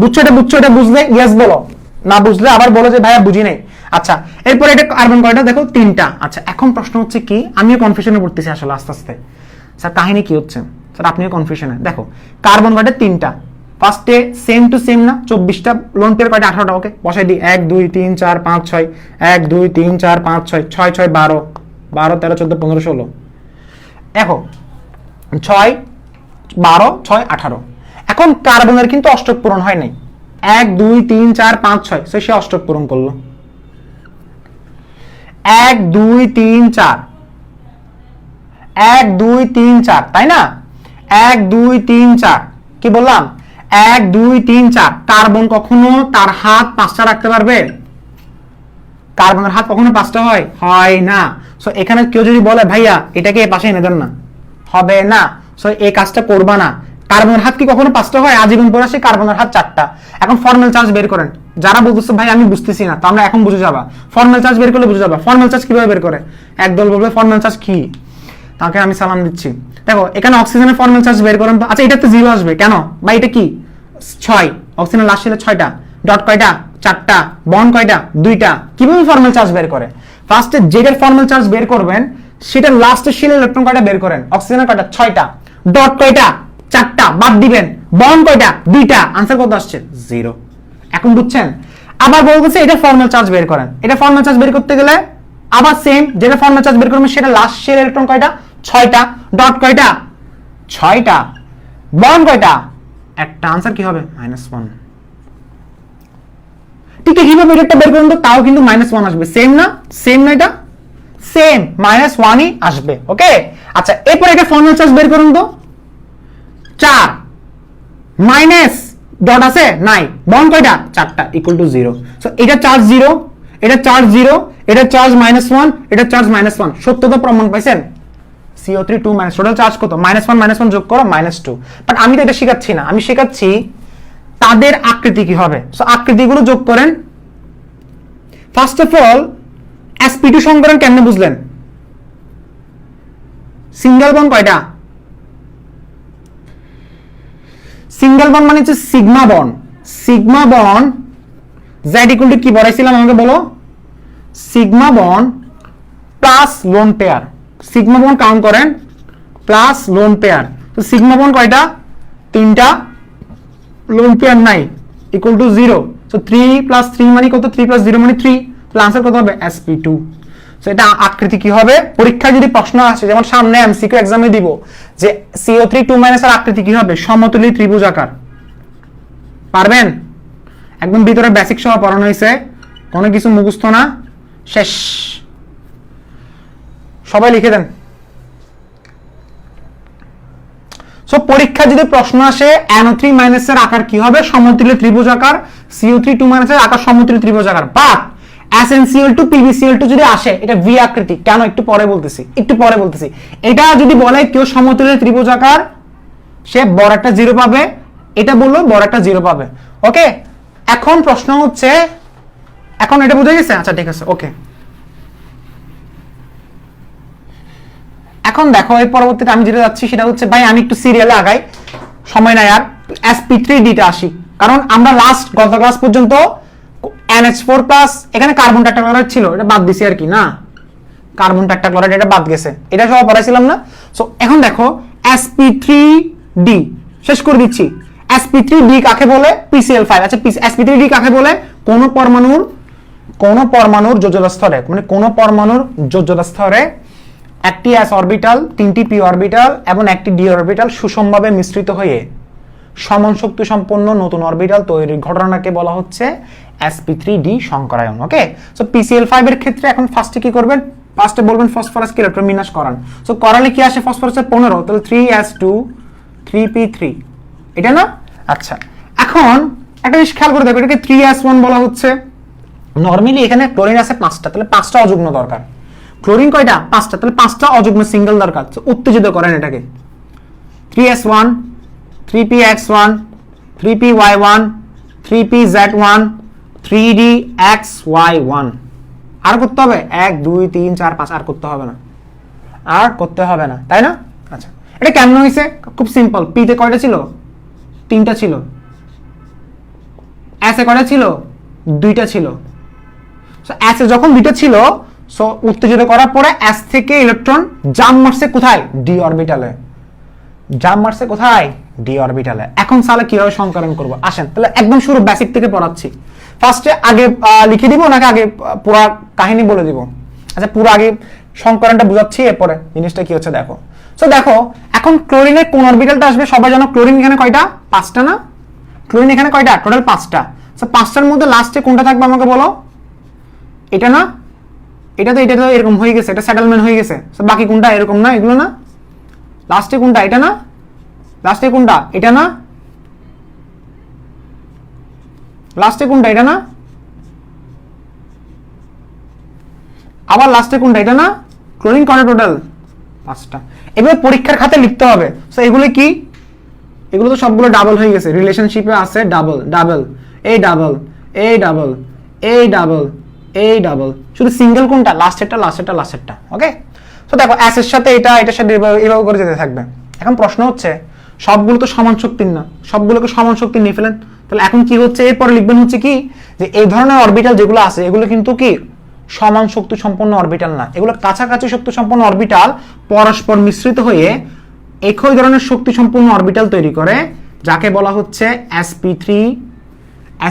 বুঝছো? এটা বুঝলে ইয়েস বলো, না বুঝলে আবার বলো যে ভাইয়া বুঝি নেই। আচ্ছা, এরপর এটা কার্বন কয়টা, দেখো 3টা। আচ্ছা, এখন প্রশ্ন হচ্ছে কি, আমিও কনফিউশনে পড়তেছি আসলে আস্তে আস্তে। স্যার কাহিনী কি হচ্ছে, স্যার আপনিও কনফিউশনে। দেখো কার্বন কয়টা, 3টা। ফার্স্টে সেম টু সেম না, 24টা, লোন পেয়ার কয়টা, 18টা। ওকে, বসাই দিই, 1 2 3 4 5 6, 1 2 3 4 5 6, 6 6 12, 12 13 14 15 16। দেখো 6 12 6 18। এখন কার্বনের কিন্তু অষ্টক পূরণ হয় নাই, 1 2 3 4 5 6, সে অষ্টক পূরণ করলো, 1 2 3 4, 1 2 3 4, তাই না? 1 2 3 4, কি বললাম, 1 2 3 4। কার্বন কখনো তার হাত 5টা রাখতে পারবে? কার্বনের হাত কখনো 5টা হয় না। সো এখানে কেউ যদি বলে ভাইয়া এটাকে এই পাশে এনে দেন না, হবে না। সো এই কাজটা করবা না। কার্বনের হাত কি কখনো 5টা হয়? আজীবন পরে আসে কার্বনের হাত 4টা। এখন ফর্মাল চার্জ বের করেন। যারা বলতেছে ভাই আমি বুঝতেছি না, তো আমরা এখন বুঝে যাবা, ফর্মাল চার্জ বের করলে বুঝে যাবা। ফর্মাল চার্জ কিভাবে বের করে? একদল বলবে ফর্মাল চার্জ কি, তাকে আমি সালাম দিচ্ছি। দেখো এখানে অক্সিজেনের ফর্মাল চার্জ বের করেন তো। আচ্ছা, এটাতে 0 আসবে কেন ভাই, এটা কি 6, অক্সিজেনের লাস্ট ছিল 6টা, ডট কয়টা, 4টা, বন্ড কয়টা, 2টা। কিভাবে ফর্মাল চার্জ বের করে? ফার্স্টে যেটার ফর্মাল চার্জ বের করবেন সেটার লাস্টের শিল ইলেকট্রন কয়টা বের করেন, অক্সিজেনের কয়টা, 6টা, ডট কয়টা, 4টা, বাদ দিবেন, বন্ড কয়টা, 2টা। আনসার কত আসছে, 0। এখন বুঝছেন? আবার বলতেছে এটা ফর্মাল চার্জ বের করেন। এটা ফর্মাল চার্জ বের করতে গেলে আবার সেম, যেটা ফর্মাল চার্জ বের করবেন সেটা লাস্ট শিল ইলেকট্রন কয়টা, 6টা, ডট কয়টা, 6টা, বন্ড কয়টা, একটা। আনসার কি হবে, -1। ঠিক কিভাবে এটা বের করুন তো, তাও কিন্তু -1 আসবে। সেম না এটা, সেম -1ই আসবে। ওকে, আচ্ছা এরপর এটা ফর্মাল চার্জ বের করুন তো, 4 মাইনাস ডট আছে নাই, বন্ড কয়টা, 4টা, ইকুয়াল টু 0। সো এটা চার্জ 0, এটা চার্জ 0, এটা চার্জ -1, এটা চার্জ -1। সত্যতা প্রমাণ পাইছেন? CO3 2 টোটাল চার্জ কত, -1 যোগ করো -2। বাট আমি তো এটা শেখাচ্ছি না, আমি শেখাচ্ছি তাদের আকৃতি কি হবে। সো আকৃতিগুলো যোগ করেন। ফার্স্ট অফ অল sp2 সংকরণ কেমনে বুঝলেন? সিঙ্গেল বন্ড কয়টা, সিঙ্গেল বন্ড মানে হচ্ছে sigma bond. Sigma bond z equal to কি বলাইছিলাম আমাকে বলো, sigma bond plus lone pair. Sigma bond count করেন প্লাস লোন পেয়ার। তো সিগমা বন্ড কয়টা, 3টা, লোন পেয়ার নাই, ইকুয়াল টু 0। সো 3 + 3 মানে কত, 3 + 0 মানে 3। তাহলে আনসার কত হবে, sp2। সো এটা আকৃতি কি হবে, পরীক্ষায় যদি প্রশ্ন আসে, যেমন সামনে এমসিকিউ এক্সামে দিব যে CO3 2 এর আকৃতি কি হবে, সমতুলী ত্রিভুজ আকার। পারবেন? একদম ভিতরে বেসিক সহ পড়ানো হয়েছে, কোনো কিছু মুখস্থ না, শেষ। সবাই লিখে দেন। সো পরীক্ষা যদি প্রশ্ন আসে NO3 এর আকার কি হবে, সমতুল্য ত্রিভুজ আকার। CO3 2 এর আকার সমতুল্য ত্রিভুজ আকার। বাট SnCl2 PbCl2 যদি আসে এটা ভি আকৃতি, কেন একটু পরে বলতেছি। এটা যদি বলে কেউ সমতুল্য ত্রিভুজ আকার, সে বড় একটা 0 পাবে, এটা বললো বড় একটা 0 পাবে। ওকে, এখন প্রশ্ন হচ্ছে, এখন এটা বুঝে গেছে? আচ্ছা ঠিক আছে, ওকে। এখন দেখো এই পরবর্তীতে আমি যেটা যাচ্ছি সেটা হচ্ছে ভাই আমি একটু সিরিয়ালে আগাই, সময় নাই আর, sp3d তে আসি। কারণ আমরা লাস্ট গত ক্লাস পর্যন্ত NH4 প্লাস এখানে কার্বন টেট্রাক্লোরাইড ছিল, এটা বাদ দিছি আর কি, না কার্বন টেট্রাক্লোরাইড এটা বাদ গেছে, এটা সব পড়াইছিলাম না। সো এখন দেখো sp3d শেষ করে দিচ্ছি। sp3d কাকে বলে? PCl5। আচ্ছা sp3d কাকে বলে? কোন পরমাণুর যোজ্যতা স্তরে, মানে কোন পরমাণুর যোজ্যতা স্তরে একটি s অরবিটাল, তিনটি p অরবিটাল এবং একটি d অরবিটাল সুষমভাবে মিশ্রিত হয়ে সমান শক্তি সম্পন্ন নতুন অরবিটাল তৈরির ঘটনাকে বলা হচ্ছে sp3d সংকরায়ন। ওকে, সো PCl5 এর ক্ষেত্রে এখন ফার্স্টে কি করবেন? ফার্স্টে বলবেন ফসফরাসকে ইলেকট্রন বিন্যাস করান। সো করালে কি আসে? ফসফরাসের 15, তাহলে 3s2 3p3, এটা না? আচ্ছা এখন একটা জিনিস খেয়াল করে দেখো, এটাকে 3s1 বলা হচ্ছে। নরমালি এখানে ক্লোরিন আছে 5টা, তাহলে 5টা অযুগ্ম দরকার। ক্লোরিন কয়টা? 5টা, তাহলে 5টা অযুগ্ম সিঙ্গেল দরকার। উত্তেজিত করেন এটাকে, 3s1 3px1 3py1 3pz1 3dxy1। আর করতে হবে 1 2 3 4 5, আর করতে হবে না, আর করতে হবে না, তাই না? আচ্ছা এটা কেমন হয়েছে? খুব সিম্পল। পি তে কয়টা ছিল? 3টা ছিল। এস এ কয়টা ছিল? 2টা ছিল। সো এস এ যখন 2টা ছিল, সো উত্তেজিত করার পরে এস থেকে ইলেকট্রন জাম্প মারছে কোথায়? ডি অরবিটালে। জাম্প মারছে কোথায়? ডি অরবিটালে। এখন তাহলে কিভাবে সংকরণ করব? আসেন তাহলে একদম শুরু বেসিক থেকে পড়াচ্ছি। ফার্স্টে আগে লিখে দিব নাকি আগে পুরো কাহিনী বলে দিব? আচ্ছা পুরো আগে সংকরণটা বুঝাচ্ছি, এরপরে জিনিসটা কি হচ্ছে দেখো। সো দেখো এখন ক্লোরিনের কোন অরবিটালটা আসবে? সবাই জানো ক্লোরিন এখানে কয়টা? 5টা না? ক্লোরিন এখানে কয়টা? টোটাল 5টা। সো 5টার মধ্যে লাস্টে কোনটা থাকবে আমাকে বলো? এটা না? এটা তো এরকম হয়ে গেছে, এটা সেটেলমেন্ট হয়ে গেছে। সো বাকি কোনটা? এরকম না, এগুলো না? লাস্টে কোনটা? এটা না? লাস্টে কোনটা? এটা না? লাস্টে কোনটা? এটা না? আবার লাস্টে কোনটা? এটা না? ক্লোরিন কয়টা টোটাল? 5টা। এবার পরীক্ষার খাতে লিখতে হবে। সো এগুলো কি? এগুলো তো সবগুলো ডাবল হয়ে গেছে, রিলেশনশিপে আছে ডাবল ডাবল, এই ডাবল এই ডাবল এই ডাবল এই ডাবল। শুধু সিঙ্গেল কোনটা? লাস্টেরটা লাস্টেরটা লাস্টেরটা। ওকে, তো দেখো এস এর সাথে এটা, এটার সাথে এইভাবে করে যেতে থাকবে। এখন প্রশ্ন হচ্ছে সবগুলো তো সমান শক্তির না, সবগুলোকে সমান শক্তি নিয়ে ফেলেন। তাহলে এখন কি হচ্ছে? এরপরে লিখবেন হচ্ছে কি, যে এই ধরনের অরবিটাল যেগুলো আছে এগুলো কিন্তু কি সমান শক্তি সম্পন্ন অরবিটাল না, এগুলো কাছাকাছি শক্তি সম্পন্ন অরবিটাল পরস্পর মিশ্রিত হয়ে একই ধরনের শক্তি সম্পন্ন অরবিটাল তৈরি করে, যাকে বলা হচ্ছে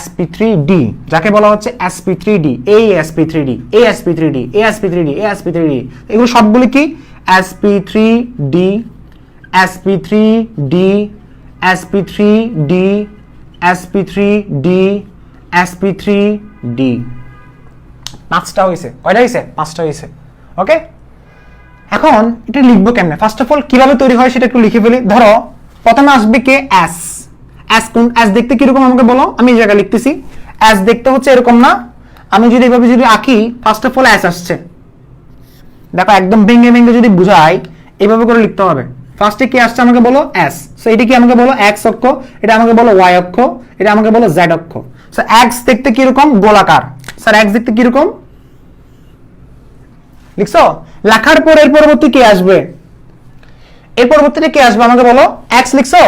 sp3d, যাকে বলা হচ্ছে sp3d, এই sp3d, এই sp3d, এই sp3d, এই sp3d। এগুলো সবগুলো কি sp3d sp3d sp3d sp3d sp3d। 5টা হয়েছে। কয়টা হয়েছে? 5টা হয়েছে। ওকে, এখন এটা লিখবো কেমনে? ফার্স্ট অফ অল কিভাবে তৈরি হয় সেটা একটু লিখে ফেলি। ধরো প্রথমে আসবে কে? এস। এস কোন? এস দেখতে কিরকম আমাকে বলো? আমি এই জায়গায় লিখতেছি। এস দেখতে হচ্ছে এরকম না? আমি যদি এভাবে যদি আঁকি, ফার্স্ট অফ অল এস আসছে। দেখো একদম ভেঙে ভেঙে যদি বুঝাই, এইভাবে করে লিখতে হবে। ফার্স্টে কি আসছে আমাকে বলো? এস। সো এটা কি আমাকে বলো? এক্স অক্ষ, এটা আমাকে বলো ওয়াই অক্ষ, এটা আমাকে বলো জেড অক্ষ। সো এক্স দেখতে কিরকম? গোলাকার। স্যার এক্স দেখতে কিরকম লিখছো? লেখার পর এর পরবর্তী কি আসবে? এর পরবর্তীতে কি আসবে আমাকে বলো? এক্স লিখছো?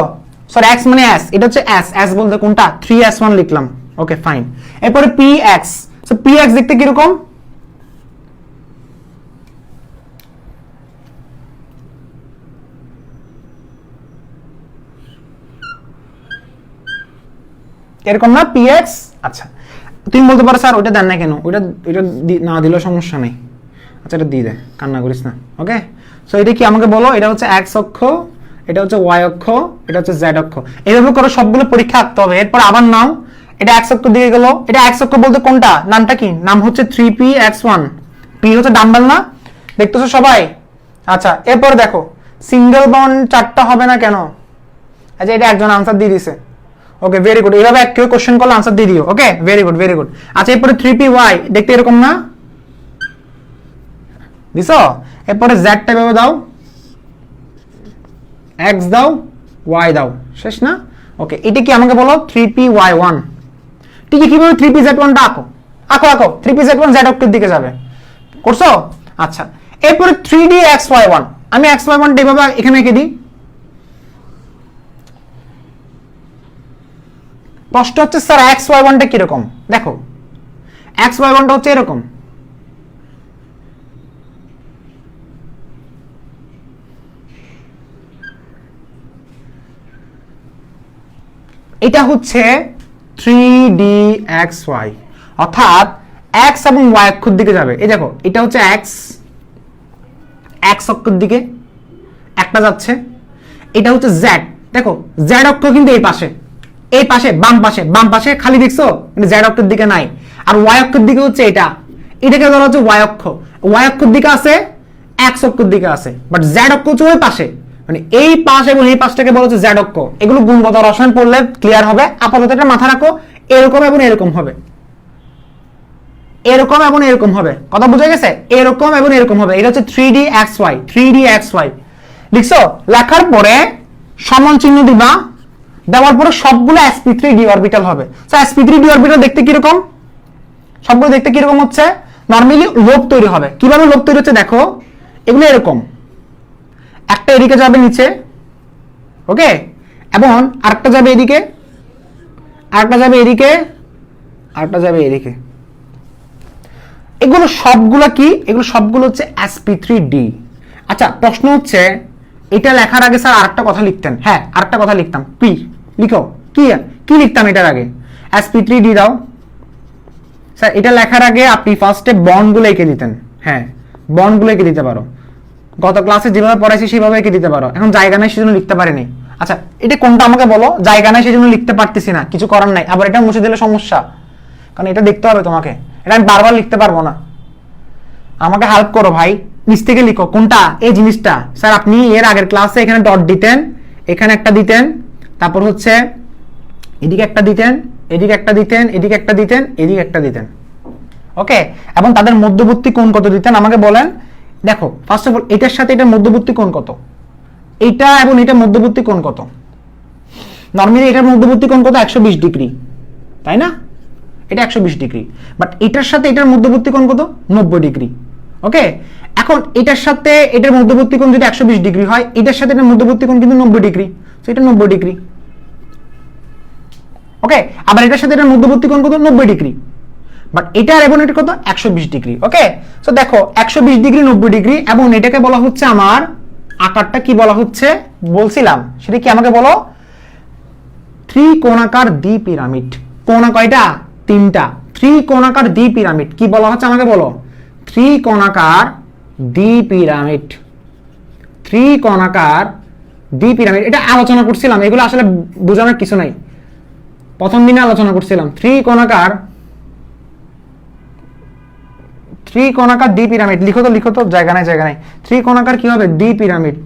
সরি এক্স মানে এস, এটা হচ্ছে এস। এস বলতে কোনটা? 3s1 লিখলাম। Okay fine. এরপরে px। সো px দেখতে কিরকম? এরকম না px? আচ্ছা তুমি বলতে পারো স্যার ওটা দেন না কেন? ওটা না দিলেও সমস্যা নেই। আচ্ছা এটা দিয়ে দে, কান্না করিস না। ওকে, সো এটা কি আমাকে বলো? এটা হচ্ছে এক্স অক্ষ, এটা হচ্ছে ওয়াই অক্ষ, এটা হচ্ছে জেড অক্ষ। এইভাবে করে সবগুলো পরীক্ষা আঁকতে হবে। এরপর আবার নাও, এটা এক্স অক্ষ দিকে গেল। এটা এক্স অক্ষ বলতে কোনটা? নামটা কি? নাম হচ্ছে 3px1। পি হচ্ছে ডাম্বেল না? দেখতেছো সবাই? আচ্ছা এরপর দেখো সিঙ্গেল বন্ড 4টা হবে না কেন? আচ্ছা এটা একজন আনসার দিয়ে দিছে। Okay very good. এইভাবে কেউ কোশ্চেন করলে আনসার দিয়ে দিও। Okay very good very good. আচ্ছা এরপরে 3py দেখতে এরকম না? দিছো? এরপরে জেড টা ভেবে দাও, এক্স দাও, ওয়াই দাও, শেষ না? ওকে এটা কি আমাকে বলো? 3py1। ঠিক আছে, কিভাবে 3pz1 টা আঁকো? আঁকো আঁকো। 3pz1 z অক্ষের দিকে যাবে, করছো? আচ্ছা এরপরে 3dxy1। আমি x/1 এইভাবে এখানে এঁকে দিই। প্রশ্ন হচ্ছে স্যার x/1টা কিরকম? দেখো x/1টা হচ্ছে এরকম, এটা হচ্ছে 3dxy, অর্থাৎ x এবং y অক্ষের দিকে যাবে। এই দেখো এটা হচ্ছে x অক্ষের দিকে একটা যাচ্ছে, এটা হচ্ছে z। দেখো z অক্ষ কিন্তু এই পাশে বাম পাশে খালি দেখছো, z অক্ষের দিকে নাই। আর y অক্ষের দিকে হচ্ছে এটাকে বলা হচ্ছে y অক্ষ। y অক্ষের দিকে আছে, x অক্ষের দিকে আছে, বাট z অক্ষ হচ্ছে ওই পাশে, মানে এই পাশ এবং এই পাশটাকে বলা হচ্ছে z অক্ষ। এগুলো গুণগত রসায়ন পড়লে ক্লিয়ার হবে, আপাতত এটা মাথা রাখো। এরকম এবং এরকম হবে, এরকম এবং এরকম হবে, কথা বোঝা গেছে? এরকম এবং এরকম হবে। এটা হচ্ছে 3dxy লিখছো। লেখার পরে সমান চিহ্ন দিবা, দেওয়ার পরে সবগুলো sp3d অরবিটাল হবে। সো sp3d অরবিটাল দেখতে কি রকম? সবগুলো দেখতে কি রকম হচ্ছে? নরমালি লোব তৈরি হবে। কিভাবে লোব তৈরি হচ্ছে দেখো, এগুলো এরকম, একটা এদিকে যাবে নিচে, ওকে, এবং আরেকটা যাবে এদিকে, আরেকটা যাবে এদিকে, আরেকটা যাবে এদিকে। এগুলো সবগুলো কি? এগুলো সবগুলো হচ্ছে sp3d। আচ্ছা প্রশ্ন হচ্ছে এটা লেখার আগে স্যার আরেকটা কথা লিখতেন। হ্যাঁ আরেকটা কথা লিখতাম, পি লিখো। কি লিখতাম এটার আগে? sp3d দাও স্যার। এটা লেখার আগে আপনি ফার্স্টে বন্ডগুলো এঁকে দিতেন। হ্যাঁ বন্ডগুলো এঁকে দিতে পারো, গত ক্লাসে যেভাবে পড়াইছি সেভাবে এঁকে দিতে পারো। এখন জায়গা নাই সেজন্য লিখতে পারিনি। আচ্ছা এটা কোনটা আমাকে বলো? জায়গা নাই সেজন্য লিখতে পারতেছি না, কিছু করার নাই। আবার এটা মুছে দিলে সমস্যা, কারণ এটা দেখতে হবে তোমাকে, এটা আমি বারবার লিখতে পারবো না। আমাকে হেল্প করো ভাই, নিচ থেকে লিখো কোনটা এই জিনিসটা। স্যার আপনি এর আগের ক্লাসে এখানে ডট দিতেন, এখানে একটা দিতেন, তারপর হচ্ছে এদিকে একটা দিতেন, এদিকে একটা দিতেন, এদিকে একটা দিতেন, এদিকে একটা দিতেন, ওকে। এবং তাদের মধ্যবর্তী কোণ কত দিতেন আমাকে বলেন। দেখো ফার্স্ট অফ অল এটার সাথে এটার মধ্যবর্তী কোণ কত? এইটা এবং এটার মধ্যবর্তী কোণ কত? নরমালি এটার মধ্যবর্তী কোণ কত? 120 ডিগ্রি, তাই না? এটা 120 ডিগ্রি। বাট এটার সাথে এটার মধ্যবর্তী কোণ কত? 90 ডিগ্রি, ওকে। এখন এটার সাথে এটার মধ্যবর্তী কোণ যদি 120 ডিগ্রি হয়, এটার সাথে এটার মধ্যবর্তী কোণ কিন্তু 90 ডিগ্রি, সো এটা 90 ডিগ্রি, ওকে। আবার এটার সাথে এটার মধ্যবর্তী কোণ কত? 90 ডিগ্রি। বাট এটার এবং এটা কত? 120 ডিগ্রি, ওকে। সো দেখো 120 ডিগ্রি, 90 ডিগ্রি, এবং এটাকে বলা হচ্ছে আমার আকারটা কি বলা হচ্ছে বলছিলাম, সেটা কি আমাকে বলো? ত্রিকোণাকার দ্বিপিরামিড। কোণ কয়টা? 3টা। ত্রিকোণাকার দ্বিপিরামিড কি বলা হচ্ছে আমাকে বলো? ত্রিকোণাকার দ্বিপিরামিড। ত্রিকোণাকার দ্বিপিরামিড, এটা আলোচনা করছিলাম, এগুলো আসলে বোঝানোর কিছু নাই, প্রথম দিনে আলোচনা করছিলাম। ত্রিকোণাকার দ্বিপিরামিড লিখো তো, জায়গা নাই। ত্রিকোণাকার কি হবে? দ্বিপিরামিড।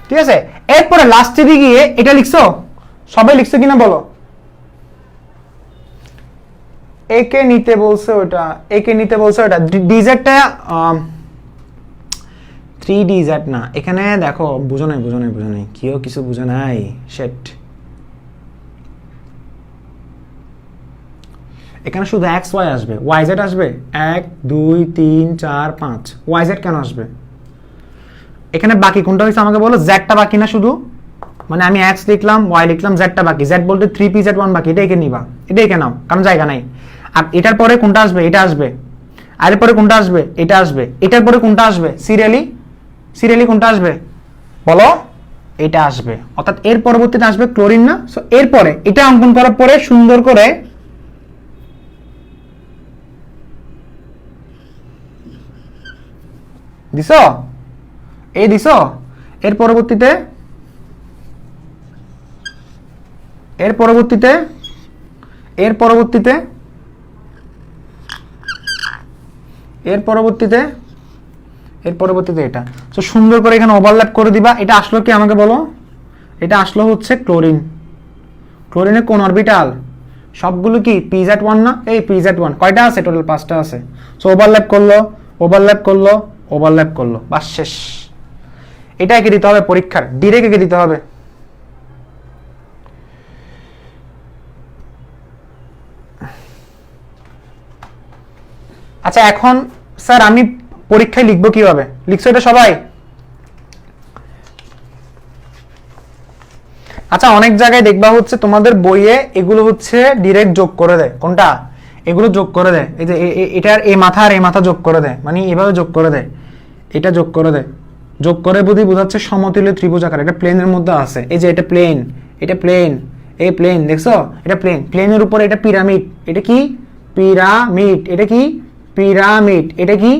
ঠিক আছে, এরপরে লাস্টে গিয়ে এটা লিখছো, সবাই লিখছো কিনা বলো? একে নিতে বলছে ওটা, ডিজেটটা 3dz না, এখানে দেখো বুঝো নাই, কিও কিছু বুঝো নাই, শেট। এখানে শুধু xy আসবে, yz আসবে 1 2 3 4 5, yz কেন আসবে? এখানে বাকি কোনটা হইছে আমাকে বলো? জেডটা বাকি না শুধু, মানে আমি x লিখলাম, y লিখলাম, জেডটা বাকি। জেড বলতে 3pz1 বাকি, এটা একে নিবা, এটা একে নাও, কারণ জায়গা নাই। আর এটার পরে কোনটা আসবে? এটা আসবে। আর এর পরে কোনটা আসবে? এটা আসবে। এটার পরে কোনটা আসবে? সিরিয়ালি কোনটা আসবে বলো? এটা আসবে। অর্থাৎ এর পরবর্তীতে আসবে ক্লোরিন, না? সো এরপরে এটা অঙ্কন করার পরে সুন্দর করে দিছো, এই দিছো। এর পরবর্তীতে এটা। তো সুন্দর করে এখানে ওভারল্যাপ করে দিবা। এটা আসলো কি আমাকে বলো? এটা আসলো হচ্ছে ক্লোরিন। ক্লোরিনের কোন অরবিটাল? সবগুলো কি pz1 না? এই pz1 কয়টা আছে? টোটাল 5টা আছে। সো ওভারল্যাপ করলো, বাস শেষ। এটা এঁকে দিতে হবে পরীক্ষার, ডিরেক্ট এঁকে দিতে হবে। আচ্ছা এখন স্যার আমি পরীক্ষায় লিখবো কিভাবে? লিখছো এটা সবাই? আচ্ছা অনেক জায়গায় দেখবা হচ্ছে তোমাদের বইয়ে এগুলো হচ্ছে ডিরেক্ট যোগ করে দেয়। কোনটা? এগুলো যোগ করে দেয়। এই যে এটার এই মাথা আর এই মাথা যোগ করে দেয়, মানে এভাবে যোগ করে দেয়, এটা যোগ করে দেয়। যোগ করে বুঝি বোঝাচ্ছে সমতুল্য ত্রিভুজ আকার। এটা প্লেনের মধ্যে আছে, এই যে এটা প্লেন, এটা প্লেন, এই প্লেন দেখছো, এটা প্লেন, প্লেনের উপরে এটা পিরামিড, এটা কি পিরামিড, এটা কি পিরামিড, এটা কি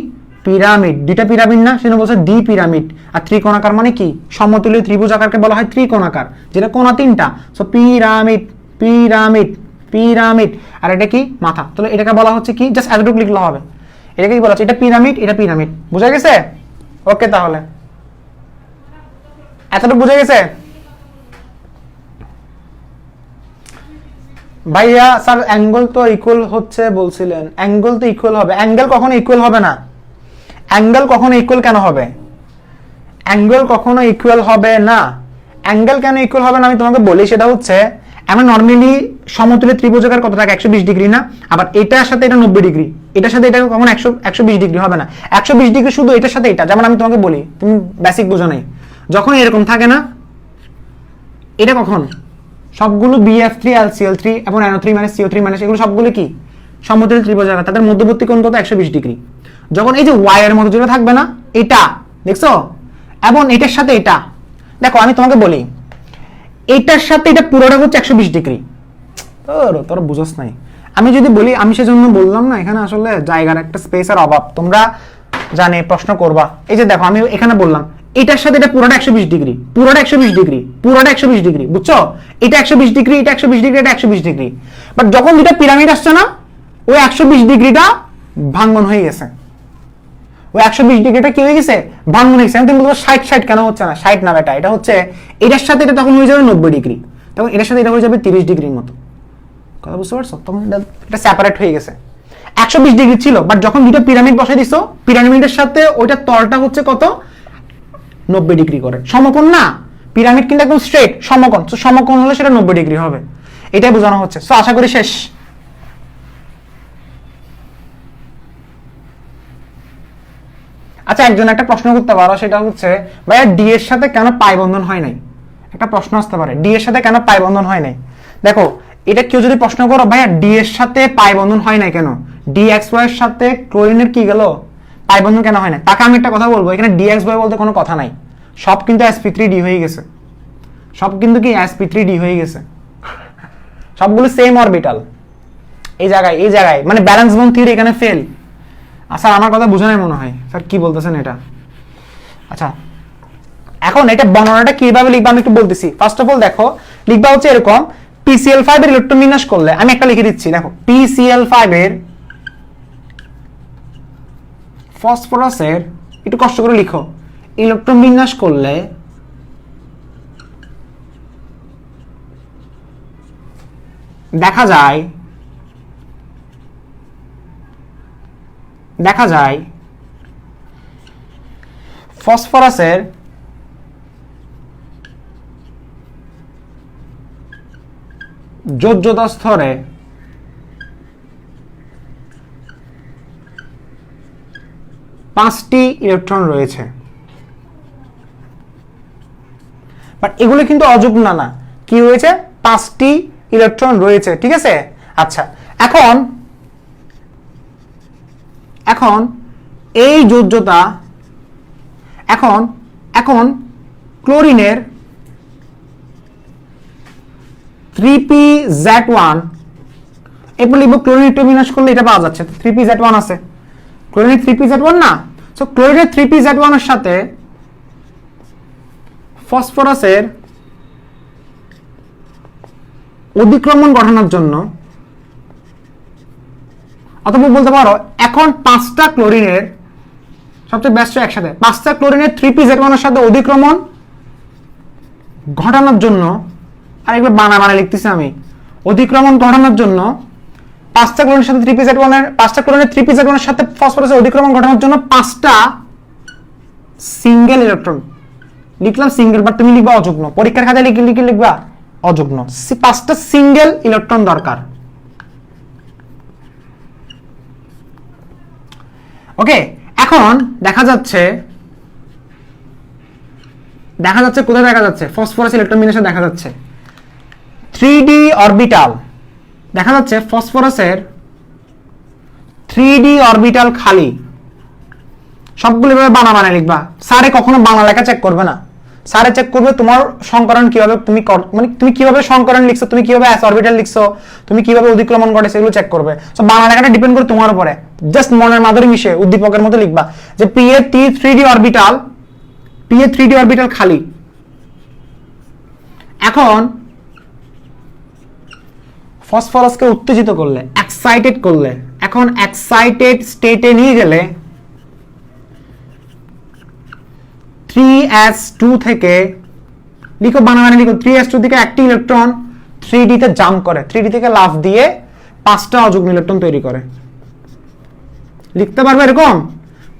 পিরামিড, দুইটা পিরামিড না, সেজন্য বলছে দ্বি পিরামিড। আর ত্রিকোণাকার মানে কি? সমতুল্য ত্রিভুজ আকারকে বলা হয় ত্রিকোণাকার, যেটা কোণা তিনটা। So pyramid, pyramid, pyramid. আর এটা কি? মাথা। তাহলে এটাকে বলা হচ্ছে কি? জাস্ট এতটুকু লিখলে হবে। এটাকে কি বলা হচ্ছে? এটা পিরামিড, এটা পিরামিড। বুঝা গেছে? ওকে, তাহলে এতটুকু বুঝে গেছে? ভাইয়া স্যার অ্যাঙ্গেল তো ইকুয়াল হচ্ছে বলছিলেন, অ্যাঙ্গেল তো ইকুয়াল হবে। অ্যাঙ্গেল কখনো ইকুয়াল হবে না। অ্যাঙ্গেল কখনো ইকুয়াল কেন হবে? অ্যাঙ্গেল কখনো ইকুয়াল হবে না। অ্যাঙ্গেল কেন ইকুয়াল হবে না আমি তোমাকে বলি, সেটা হচ্ছে আমরা নর্মালি সমতুল্য ত্রিভুজাকার কত থাকে? 120 ডিগ্রি না? আবার এটার সাথে এটা 90 ডিগ্রি, এটার সাথে এটা কখনো 120 ডিগ্রি হবে না। 120 ডিগ্রি শুধু এটার সাথে এটা। যেমন আমি তোমাকে বলি, তুমি বেসিক বুঝো নাই, যখন এরকম থাকে না, এটা কখন সবগুলো BF3 LCl3 এবং NO3 CO3 এগুলো সবগুলো কি সমতুল্য ত্রিভুজাকার, তাদের মধ্যবর্তী কোণ কত? 120 ডিগ্রি। যখন এই যে y এর মতো যেটা থাকবে না, এটা দেখছো, এবং এটার সাথে এটা, দেখো আমি তোমাকে বলি, এটার সাথে এটা পুরোটা হচ্ছে 120 ডিগ্রি। তোর বুঝোস নাই। আমি যদি বলি, আমি সেজন্য বললাম না, এখানে আসলে জায়গার একটা স্পেসের অভাব। তোমরা জানে প্রশ্ন করবা। এই যে দেখো আমি এখানে বললাম এটার সাথে এটা পুরোটা 120 ডিগ্রি, পুরোটা 120 ডিগ্রি, পুরোটা 120 ডিগ্রি, বুঝছো? এটা 120 ডিগ্রি, এটা 120 ডিগ্রি, এটা 120 ডিগ্রি। বাট যখন দুটো পিরামিড আসছে না, ওই 120 ডিগ্রিটা ভাঙ্গন হয়ে গেছে। ওই 120 ডিগ্রিটা কি হয়ে গেছে? ভাঙ্গন হয়ে গেছে। তুমি বলবো 60 কেন হচ্ছে না? 60 না বেটা, এটা হচ্ছে এটার সাথে এটা তখন হয়ে যাবে 90 ডিগ্রি, তখন এটার সাথে এটা হয়ে যাবে 30 ডিগ্রির মতো। কথা বুঝতে পারছো? তখন এটা সেপারেট হয়ে গেছে। 120 ডিগ্রি ছিল, বাট যখন দুটো পিরামিড বসাই দিছো, পিরামিডের সাথে ওইটা তলটা হচ্ছে কত? 90 ডিগ্রি করে। সমকোণ না, পিরামিড কিন্তু একদম স্ট্রেট সমকোণ। সো সমকোণ হলে সেটা 90 ডিগ্রি হবে। এটাই বোঝানো হচ্ছে। সো আশা করি শেষ। আচ্ছা একজন একটা প্রশ্ন করতে পারো, সেটা হচ্ছে ভাইয়া ডি এর সাথে কেন পাই বন্ধন হয় নাই? একটা প্রশ্ন আসতে পারে, ডি এর সাথে কেন পাই বন্ধন হয় নাই? দেখো এটা কেউ যদি প্রশ্ন করো ভাইয়া ডি এর সাথে পাই বন্ধন হয় নাই কেন, DXY এর সাথে ক্লোরিনের কি গেল, পাই বন্ধন কেন হয় না, তাকে আমি একটা কথা বলবো, এখানে DXY বলতে কোনো কথা নাই। সব কিন্তু sp3d হয়ে গেছে, সব কিন্তু কি sp3d হয়ে গেছে, সবগুলো সেম অরবিটাল। এই জায়গায় মানে ব্যালেন্স বন্ড থিওরি এখানে ফেল। আচ্ছা আমার কথা বুঝে নাই মনে হয়, স্যার কি বলতেছেন এটা? আচ্ছা এখন এটা বর্ণনাটা কিভাবে লিখবা আমি একটু বলতেছি। ফার্স্ট অফ অল দেখো, লিখবা হচ্ছে এরকম, PCl5 এর ইলেকট্রন বিন্যাস করলে, আমি একটা লিখে দিচ্ছি, দেখো PCl5 এর ফসফরাসের, একটু কষ্ট করে লিখো, ইলেকট্রন বিন্যাস করলে দেখা যায় ফসফরাসের যোজ্যতা স্তরে পাঁচটি ইলেকট্রন রয়েছে। বাট এগুলো কিন্তু অযুগ্ম না, কি রয়েছে? পাঁচটি ইলেকট্রন রয়েছে, ঠিক আছে? আচ্ছা এখন এই যোজ্যতা, এখন ক্লোরিনের 3pZ1, এরপর লিখবো ক্লোরিন একটু বিন্যাস করলে এটা পাওয়া যাচ্ছে, 3pZ1 আছে, ক্লোরিনের 3pZ1 না? সো ক্লোরিনের 3pZ1 এর সাথে ফসফরাসের অধিক্রমণ ঘটানোর জন্য, অথবা বলতে পারো এখন পাঁচটা ক্লোরিনের, সবচেয়ে বেস্ট একসাথে পাঁচটা ক্লোরিনের 3pZ1 এর সাথে অধিক্রমণ ঘটানোর জন্য, আর এগুলো বানা লিখতেছি আমি, অধিক্রমণ ঘটানোর জন্য পাঁচটা ক্লোরিনের সাথে 3pZ1 এর, পাঁচটা ক্লোরিনের 3pZ1 এর সাথে ফসফরাসের অধিক্রমণ ঘটানোর জন্য পাঁচটা সিঙ্গেল ইলেকট্রন, লিখলাম সিঙ্গেল, বাট তুমি লিখবা অযুগ্ম, পরীক্ষার খাতায় লিখবা অযুগ্ম, পাঁচটা সিঙ্গেল ইলেকট্রন দরকার। ওকে, এখন দেখা যাচ্ছে কোথায় দেখা যাচ্ছে, ফসফরাস ইলেকট্রন বিন্যাসে দেখা যাচ্ছে 3d অরবিটাল, দেখা যাচ্ছে ফসফরাসের 3d অরবিটাল খালি। সবগুলো ভাবে বানায় লিখবা। স্যারে কখনো বাংলা লেখা চেক করবে না, স্যারে চেক করবে তোমার সংকরণ কিভাবে তুমি মানে তুমি কিভাবে সংকরণ লিখছো, তুমি কিভাবে s অরবিটাল লিখছো, তুমি কিভাবে অধিক্রমণ ঘটেছে, এগুলো চেক করবে। সো বাংলা লেখাটা ডিপেন্ড করে তোমার উপরে। জাস্ট মনের মাধুরী মিশে উদ্দীপকের মতো লিখবা যে p এর 3d অরবিটাল খালি। এখন ফসফরাসকে উত্তেজিত করলে, এক্সাইটেড করলে, এখন এক্সাইটেড স্টেটে নিয়ে গেলে 3s2 থেকে লিখো, বানাবানি লিখো, 3s2 থেকে একটি ইলেকট্রন 3d তে জাম্প করে, 3d থেকে লাফ দিয়ে 5টা অযুগ্ম ইলেকট্রন তৈরি করে। লিখতে পারবে এরকম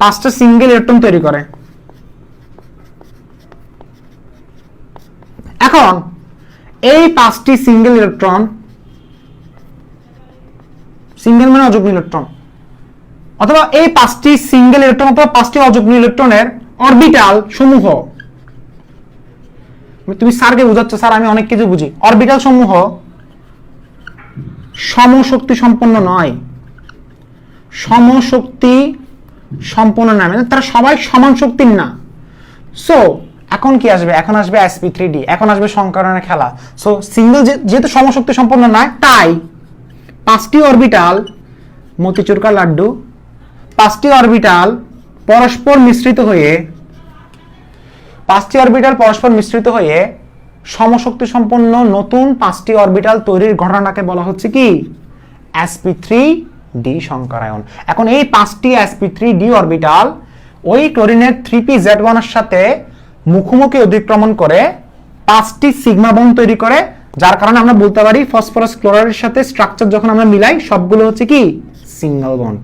5টা সিঙ্গেল ইলেকট্রন তৈরি করে। এখন এই 5টি সিঙ্গেল ইলেকট্রন, সিঙ্গেল মানে অযুগ্ম ইলেকট্রন, অথবা এই 5টি সিঙ্গেল ইলেকট্রন অথবা 5টি অযুগ্ম ইলেকট্রনের অরবিটাল সমূহ, তুমি স্যারকে বুঝাচ্ছ, স্যার আমি অনেক কিছু বুঝি, অরবিটাল সমূহ সমশক্তি সম্পন্ন নয়, সমশক্তি সম্পন্ন নয়, মানে তারা সবাই সমান শক্তির না। সো এখন কি আসবে, এখন আসবে sp3d, এখন আসবে সংকরণের খেলা। সো সিঙ্গেল যেহেতু সমশক্তি সম্পন্ন নয়, তাই 5টি অরবিটাল মতিচুর কা লাড্ডু, 5টি অরবিটাল পরস্পর মিশ্রিত হয়ে সমশক্তি সম্পন্ন নতুন 5টি অরবিটাল তৈরির ঘটনাকে বলা হচ্ছে কি sp3d সংকরায়ন। এখন এই 5টি sp3d অরবিটাল ওই ক্লোরিনের 3pZ1 এর সাথে মুখোমুখি অতিক্রমণ করে 5টি সিগমা বন্ড তৈরি করে, যার কারণে আমরা বলতে পারি ফসফরাস ক্লোরাইডের সাথে স্ট্রাকচার যখন আমরা মিলাই সবগুলো হচ্ছে কি সিঙ্গেল বন্ড,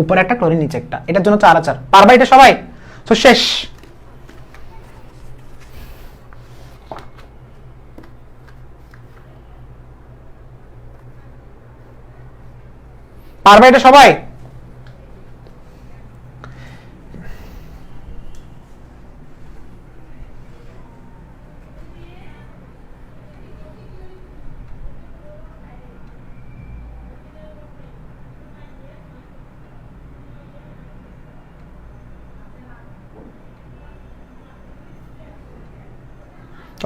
উপরে একটা ক্লোরিন নিচে একটা। এটার জন্য 4 পারবা এটা সবাই? তো শেষ। পারবা এটা সবাই?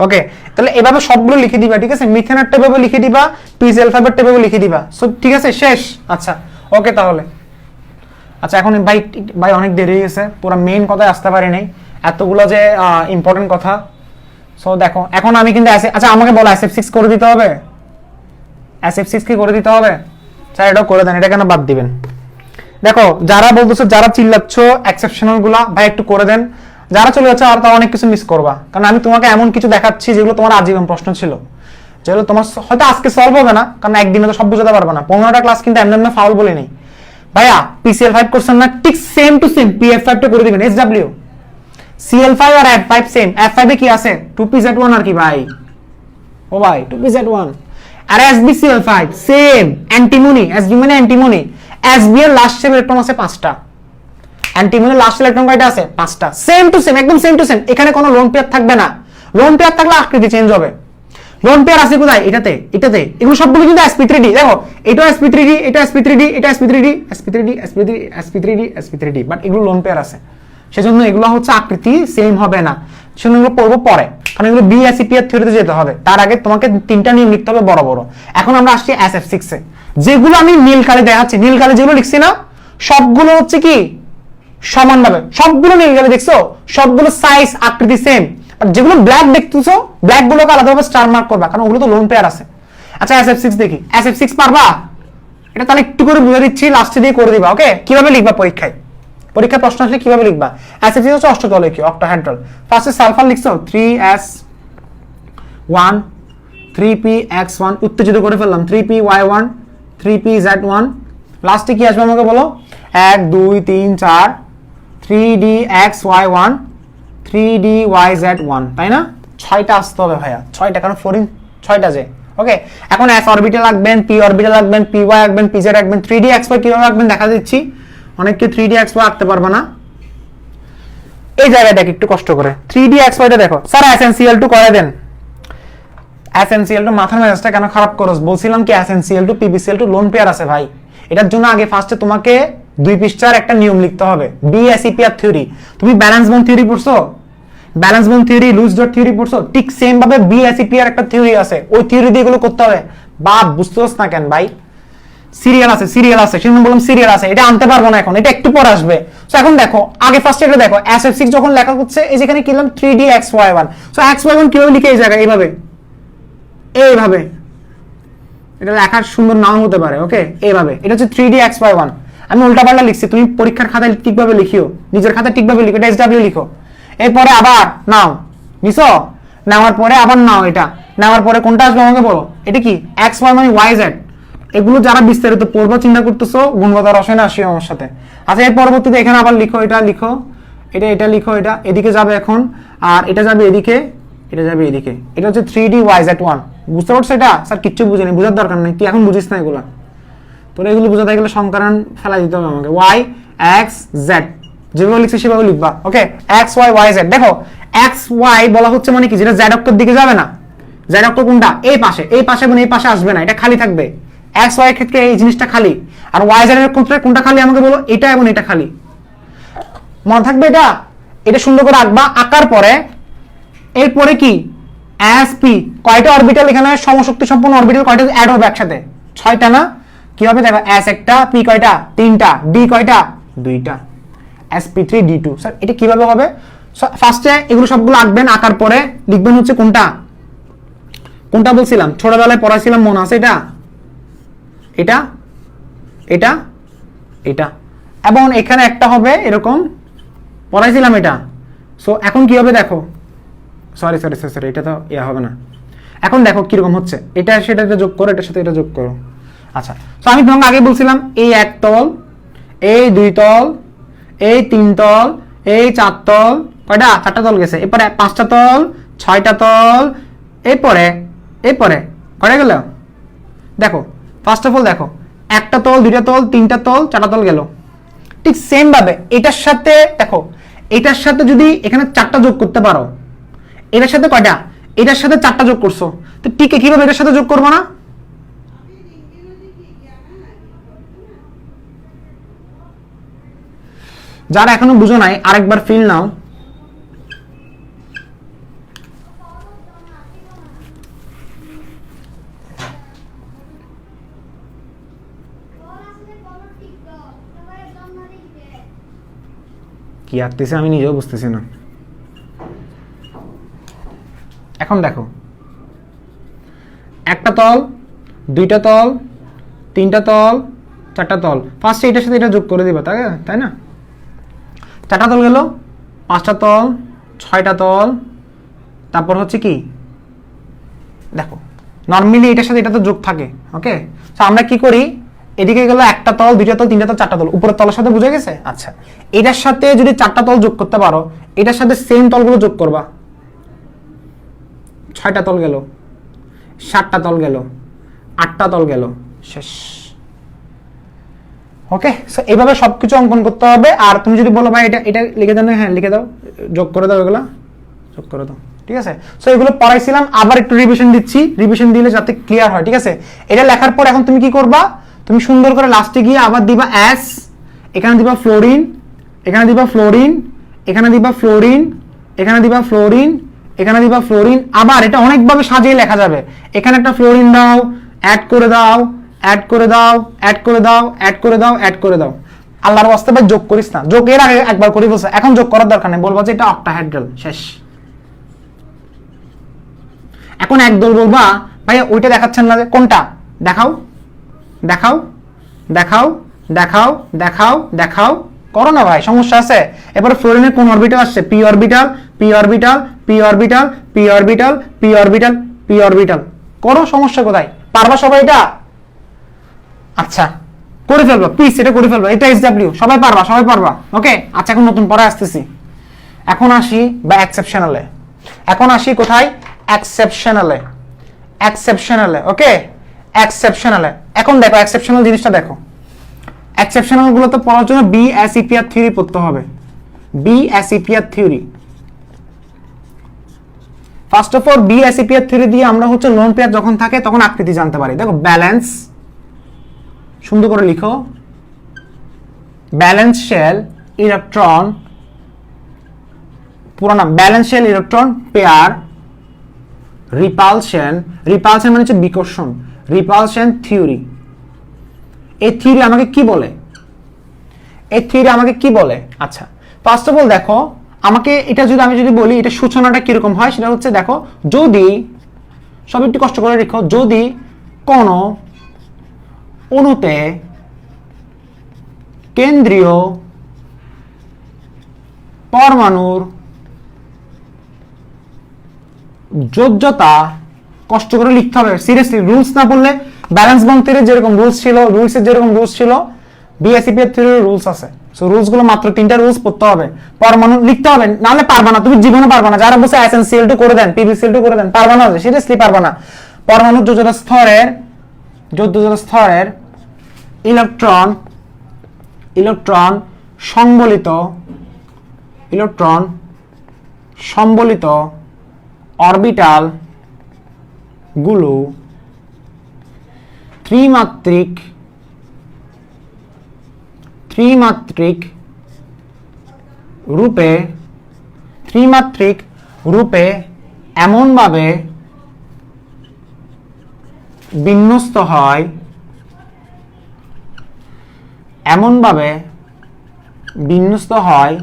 ওকে, তাহলে এভাবে সবগুলো লিখে দিবা, ঠিক আছে? মিথেনেরটা এভাবে লিখে দিবা, pZ5 এভাবে লিখে দিবা। সো ঠিক আছে, শেষ। আচ্ছা ওকে, তাহলে আচ্ছা এখন ভাই অনেক দেরি হয়ে গেছে, পুরো মেইন কথায় আসতে পারি নাই, এতগুলো যে ইম্পর্টেন্ট কথা। সো দেখো এখন আমি কিন্তু আচ্ছা আমাকে বলো SF6 করে দিতে হবে, SF6 কি করে দিতে হবে? স্যার এটাও করে দেন, এটা কেন বাদ দিবেন? দেখো যারা বলতেছো, যারা চিল্লাচ্ছ এক্সেপশনাল গুলা ভাই একটু করে দেন, যারা চলে যাচ্ছে আর তাও অনেক কিছু মিস করবা, কারণ আমি তোমাকে এমন কিছু দেখাচ্ছি যেগুলো তোমার আজীবন প্রশ্ন ছিল, যেগুলো তোমার হয়তো আজকে সলভ হবে না, কারণ একদিনে তো সব বুঝাতে পারবে না। 15টা ক্লাস কিন্তু এমনি ফাউল বলে নেই ভাইয়া। PCl5 করছেন না, ঠিক সেম টু সেম PF5 টা করে দিবেন। SW CL5 আর F5 সেম, F5 এ কি আছে 2pZ1 আর কি ভাই, ও ভাই 2pZ1 আর SbCl5 সেম, অ্যান্টিমনি, Sb মানে অ্যান্টিমনি, Sb এর লাস্ট শেপ ইলেকট্রন আছে 5টা, অ্যান্টিমনির লাস্ট ইলেকট্রন কয়টা আছে 5টা, সেম টু সেম, একদম সেম টু সেম। এখানে কোনো লোন পেয়ার থাকবে না, লোন পেয়ার থাকলে আকৃতি চেঞ্জ হবে। লোন পেয়ার আছে কোথায়? এটাতে, এগুলো সবগুলো কিন্তু sp3d। দেখো এটা sp3d, এটা sp3d, এটা sp3d, sp3d, sp3d, sp3d, sp3d, but এগুলো লোন পেয়ার আছে, সেজন্য এগুলো হচ্ছে আকৃতি সেম হবে না, সেজন্য এগুলো পড়বো পরে, কারণ এগুলো BACPR থিওরিতে যেতে হবে। তার আগে তোমাকে 3টা নিয়ম লিখতে হবে বড় বড়। এখন আমরা আসছি SF6 এ, যেগুলো আমি নীল কালি দেখাচ্ছি, নীল কালি যেগুলো লিখছি না সবগুলো হচ্ছে কি সমানভাবে, সবগুলো নীল কালি দেখছো, সবগুলো সাইজ আকৃতি সেম। আর যেগুলো ব্ল্যাক দেখতেছো, ব্ল্যাক গুলোকে আলাদাভাবে স্টার মার্ক করবা, কারণ ওগুলো তো লোন পেয়ার আছে। আচ্ছা SF6 দেখি, SF6 পারবা? এটা তাহলে একটু করে বুঝে দিচ্ছি, লাস্টে দিয়ে করে দিবা। ওকে, কিভাবে লিখবা পরীক্ষায় প্রশ্ন আসলে কিভাবে লিখবা? SF6 হচ্ছে অষ্টদলীয়, অক্টাহেড্রাল। ফার্স্টে সালফার লিখছো 3s1 3px1, উত্তেজিত করে ফেললাম 3py1 3pz1, লাস্টে কি আসবে আমাকে বলো? 1 2 3 4 3dxy1 3dyz1, তাই না? 6টা আসতে হবে ভাইয়া, 6টা, কারণ 4 6টা যে। ওকে, এখন s অরবিটাল রাখবেন, p অরবিটাল রাখবেন, py রাখবেন, pz রাখবেন, 3dxy কিভাবে রাখবেন দেখা দিচ্ছি। অনেককে 3D XY আঁকতে পারবে না, এই জায়গাটা একটু কষ্ট করে 3D XYটা দেখো। স্যার SNCL2 করে দেন। SNCL2 মাথার মেজাজটা কেন খারাপ করছ? বলছিলাম কি SNCL2 PBCL2 লোন পেয়ার আছে ভাই। এটার জন্য আগে ফার্স্টে তোমাকে 2 পৃষ্ঠার একটা নিয়ম লিখতে হবে, BSEPR থিওরি। তুমি ব্যালেন্স বন্ড থিওরি পড়ছো? Valence bond theory, Lewis dot theory পড়ছো? ঠিক সেম ভাবে BSEPR একটা থিওরি আছে, ওই থিওরি দিয়ে এগুলো করতে হবে। বাপ বুঝতেছ না কেন ভাই? সিরিয়াল আছে সেজন্য বললাম সিরিয়াল আছে। এটা আনতে পারবো না এখন, এটা একটু পর আসবে। সো এখন দেখো, আগে ফার্স্ট এটা দেখো, SF6 যখন লেখা হচ্ছে এই যেখানে কি লিখলাম 3D XY1। সো XY1 কিভাবে লিখে এই জায়গায় এইভাবে, এটা লেখার সুন্দর নাও হতে পারে, ওকে এইভাবে। এটা হচ্ছে 3D XY1। আমি উল্টাপাল্টা লিখছি, তুমি পরীক্ষার খাতায় ঠিকভাবে লিখিও, নিজের খাতায় ঠিকভাবে লিখো, এটা SW লিখো। এরপরে আবার নাও, নিছো, নেওয়ার পরে আবার নাও, এটা নেওয়ার পরে কোনটা আসবে আমাকে বলো। এটা কি XY মানে YZ। এগুলো যারা বিস্তারিত পড়বো চিন্তা করতেছো, গুণগত রসায়নে আসিও আমার সাথে। আচ্ছা এর পরবর্তীতে এখানে আবার লিখো, এটা লিখো, এটা লিখো, এটা এদিকে যাবে এখন, আর এটা যাবে এদিকে, এটা যাবে এদিকে। এটা হচ্ছে 3D YZ1। বুঝতে পারছো? এটা স্যার কিচ্ছু বুঝিনি, বুঝার দরকার নেই, তুই এখন বুঝিস না এগুলা। তোর এগুলো বুঝাতে গেলে সংকরণ ফেলাই দিতে হবে আমাকে। Y X Z যেভাবে লিখছি সেভাবে লিখবা, ওকে। X Y Y Z। দেখো X Y বলা হচ্ছে মানে কি, যেটা Z অক্ষের দিকে যাবে না। Z অক্ষ কোনটা? এই পাশে এবং এই পাশে আসবে না, এটা খালি থাকবে। X Y এর ক্ষেত্রে এই জিনিসটা খালি, আর Y Z এর ক্ষেত্রে কোনটা খালি আমাকে বলো। এটা এবং এটা খালি, মনে থাকবে এটা। এটা সুন্দর করে আঁকবা। আঁকার পরে এরপরে কি SP কয়টা অরবিটাল, এখানে সমশক্তি সম্পন্ন অরবিটাল কয়টা অ্যাড হবে একসাথে? 6টা না? কি হবে দেখো, S একটা, P কয়টা? 3টা, D কয়টা? 2টা, sp3d2। স্যার এটা কিভাবে হবে? ফার্স্টে এগুলো সবগুলো আঁকবেন, আঁকার পরে লিখবেন হচ্ছে কোনটা বলছিলাম ছোটবেলায় পড়াইছিলাম, মনে আছে? এটা এবং এখানে একটা হবে এরকম, পড়াইছিলাম এটা। সো এখন কি হবে দেখো, সরি এটা তো ইয়া হবে না। এখন দেখো কিরকম হচ্ছে, এটা সেটা যোগ করো, এটার সাথে এটা যোগ করো। আচ্ছা, তো আমি তোমাকে আগে বলছিলাম এই 1 তল, এই 2 তল, এই 3 তল, এই 4 তল, কয়টা? 4টা তল গেছে। এরপরে 5টা তল, 6টা তল, এরপরে কয়টা গেল দেখো। ফার্স্ট অফ অল দেখো, 1টা তল, 2টা তল, 3টা তল, 4টা তল গেল। ঠিক সেম ভাবে এটার সাথে দেখো, এটার সাথে যদি এখানে 4টা যোগ করতে পারো, এটার সাথে কয়টা? এটার সাথে 4টা যোগ করছো, তো ঠিক কিভাবে এটার সাথে যোগ করবো না? যারা এখনো বুঝো নাই আরেকবার ফিল নাও। কি আঁকতেছে আমি নিজেও বুঝতেছি না। এখন দেখো, 1টা তল, 2টা তল, 3টা তল, 4টা তল। ফার্স্টে এটার সাথে এটা যোগ করে দিবা, তাই না? 4টা তল গেল, 5টা তল, 6টা তল, তারপর হচ্ছে কি দেখো, নর্মালি এটার সাথে এটা তো যোগ থাকে, ওকে। তো আমরা কি করি, এদিকে গেল 1টা তল, 2টা তল, 3টা তল, 4টা তল, উপরের তলের সাথে বুঝে গেছে। আচ্ছা, এটার সাথে যদি 4টা তল যোগ করতে পারো, এটার সাথে সেম তলগুলো যোগ করবা। 6টা তল গেল, 7টা তল গেল, 8টা তল গেল, শেষ। ওকে, সো এইভাবে সবকিছু অঙ্কন করতে হবে। আর তুমি যদি বলো ভাই এটা লিখে দাও, হ্যাঁ লিখে দাও, যোগ করে দাও, এগুলো যোগ করে দাও, ঠিক আছে। সো এগুলো পড়াইছিলাম, আবার একটু রিভিশন দিচ্ছি, রিভিশন দিলে যাতে ক্লিয়ার হয়, ঠিক আছে। এটা লেখার পর এখন তুমি কি করবা, তুমি সুন্দর করে লাস্টে গিয়ে আবার দিবা S, এখানে দিবা ফ্লোরিন, এখানে দিবা ফ্লোরিন, এখানে দিবা ফ্লোরিন, এখানে দিবা ফ্লোরিন, এখানে দিবা ফ্লোরিন। আবার এটা অনেকভাবে সাজিয়ে লেখা যাবে। এখানে একটা ফ্লোরিন দাও, অ্যাড করে দাও, অ্যাড করে দাও, অ্যাড করে দাও, অ্যাড করে দাও, অ্যাড করে দাও। আল্লাহর ওয়াস্তে ভাই যোগ করিস না, যোগ এর আগে একবার করে বলছে, এখন যোগ করার দরকার নেই, বলবা যে এটা অক্টাহেড্রাল, শেষ। এখন একদল বলবা ভাই ওইটা দেখাচ্ছেন না, যে কোনটা দেখাও, দেখাও, দেখাও, দেখাও, দেখাও, দেখাও, করো না ভাই, সমস্যা আছে। এবারে ফ্লোরিনের কোন অরবিটাল আসছে? P orbital, P orbital, P orbital, P orbital, P orbital, P orbital, করো, সমস্যা কোথায়? পারবা সবাই এটা? আচ্ছা করে ফেলবা, প্লিজ এটা করে ফেলবা, এটা SW, সবাই পারবা, সবাই পারবা, ওকে। আচ্ছা এখন নতুন পড়া আসতেছি, এখন আসি বা এক্সেপশনালে, এখন আসি কোথায়? এক্সেপশনালে, এক্সেপশনালে, ওকে, এক্সেপশনালে। এখন দেখো এক্সেপশনাল জিনিসটা দেখো, এক্সেপশনাল গুলোতে পড়ার জন্য বি অ্যাসিপিয়ার থিওরি পড়তে হবে। V SPR theory, first of all V SPR theory দিয়ে আমরা হচ্ছে লোন পেয়ার যখন থাকে তখন আকৃতি জানতে পারি। দেখো ব্যালেন্স, সুন্দর করে লিখো, ব্যালেন্স শেল ইলেকট্রন, পুরো নাম valence shell electron pair, repulsion, repulsion মানে হচ্ছে বিকর্ষণ, রিপালশন থিওরি। এই থিওরি আমাকে কি বলে, এই থিওরি আমাকে কি বলে? আচ্ছা ফার্স্ট অফ অল দেখো আমাকে এটা যদি আমি যদি বলি এটা সূচনাটা কিরকম হয়, সেটা হচ্ছে দেখো যদি, সব একটু কষ্ট করে রেখো, যদি কোন অণুতে কেন্দ্রীয় পরমাণুর যোজ্যতা, কষ্ট করে লিখতে হবে সিরিয়াসলি, রুলস না পড়লে ব্যালেন্স বন্ড থিওরি যেরকম রুলস ছিল, রুলসের যেরকম রুলস ছিল বিএসিপি এর থিওরির রুলস আছে। সো রুলস গুলো মাত্র 3টা রুলস পড়তে হবে, পরমাণু লিখতে হবে, নাহলে পারবা না, তুমি জীবনে পারবা না। যারা বসে SnCl2 করে দেন, PbCl2 করে দেন, পারবা না, সিরিয়াসলি পারবা না। পরমাণুর যোজ্যতা স্তরের ইলেকট্রন সম্বলিত অরবিটাল গুলো ত্রিমাত্রিক রূপে এমনভাবে বিন্যস্ত হয়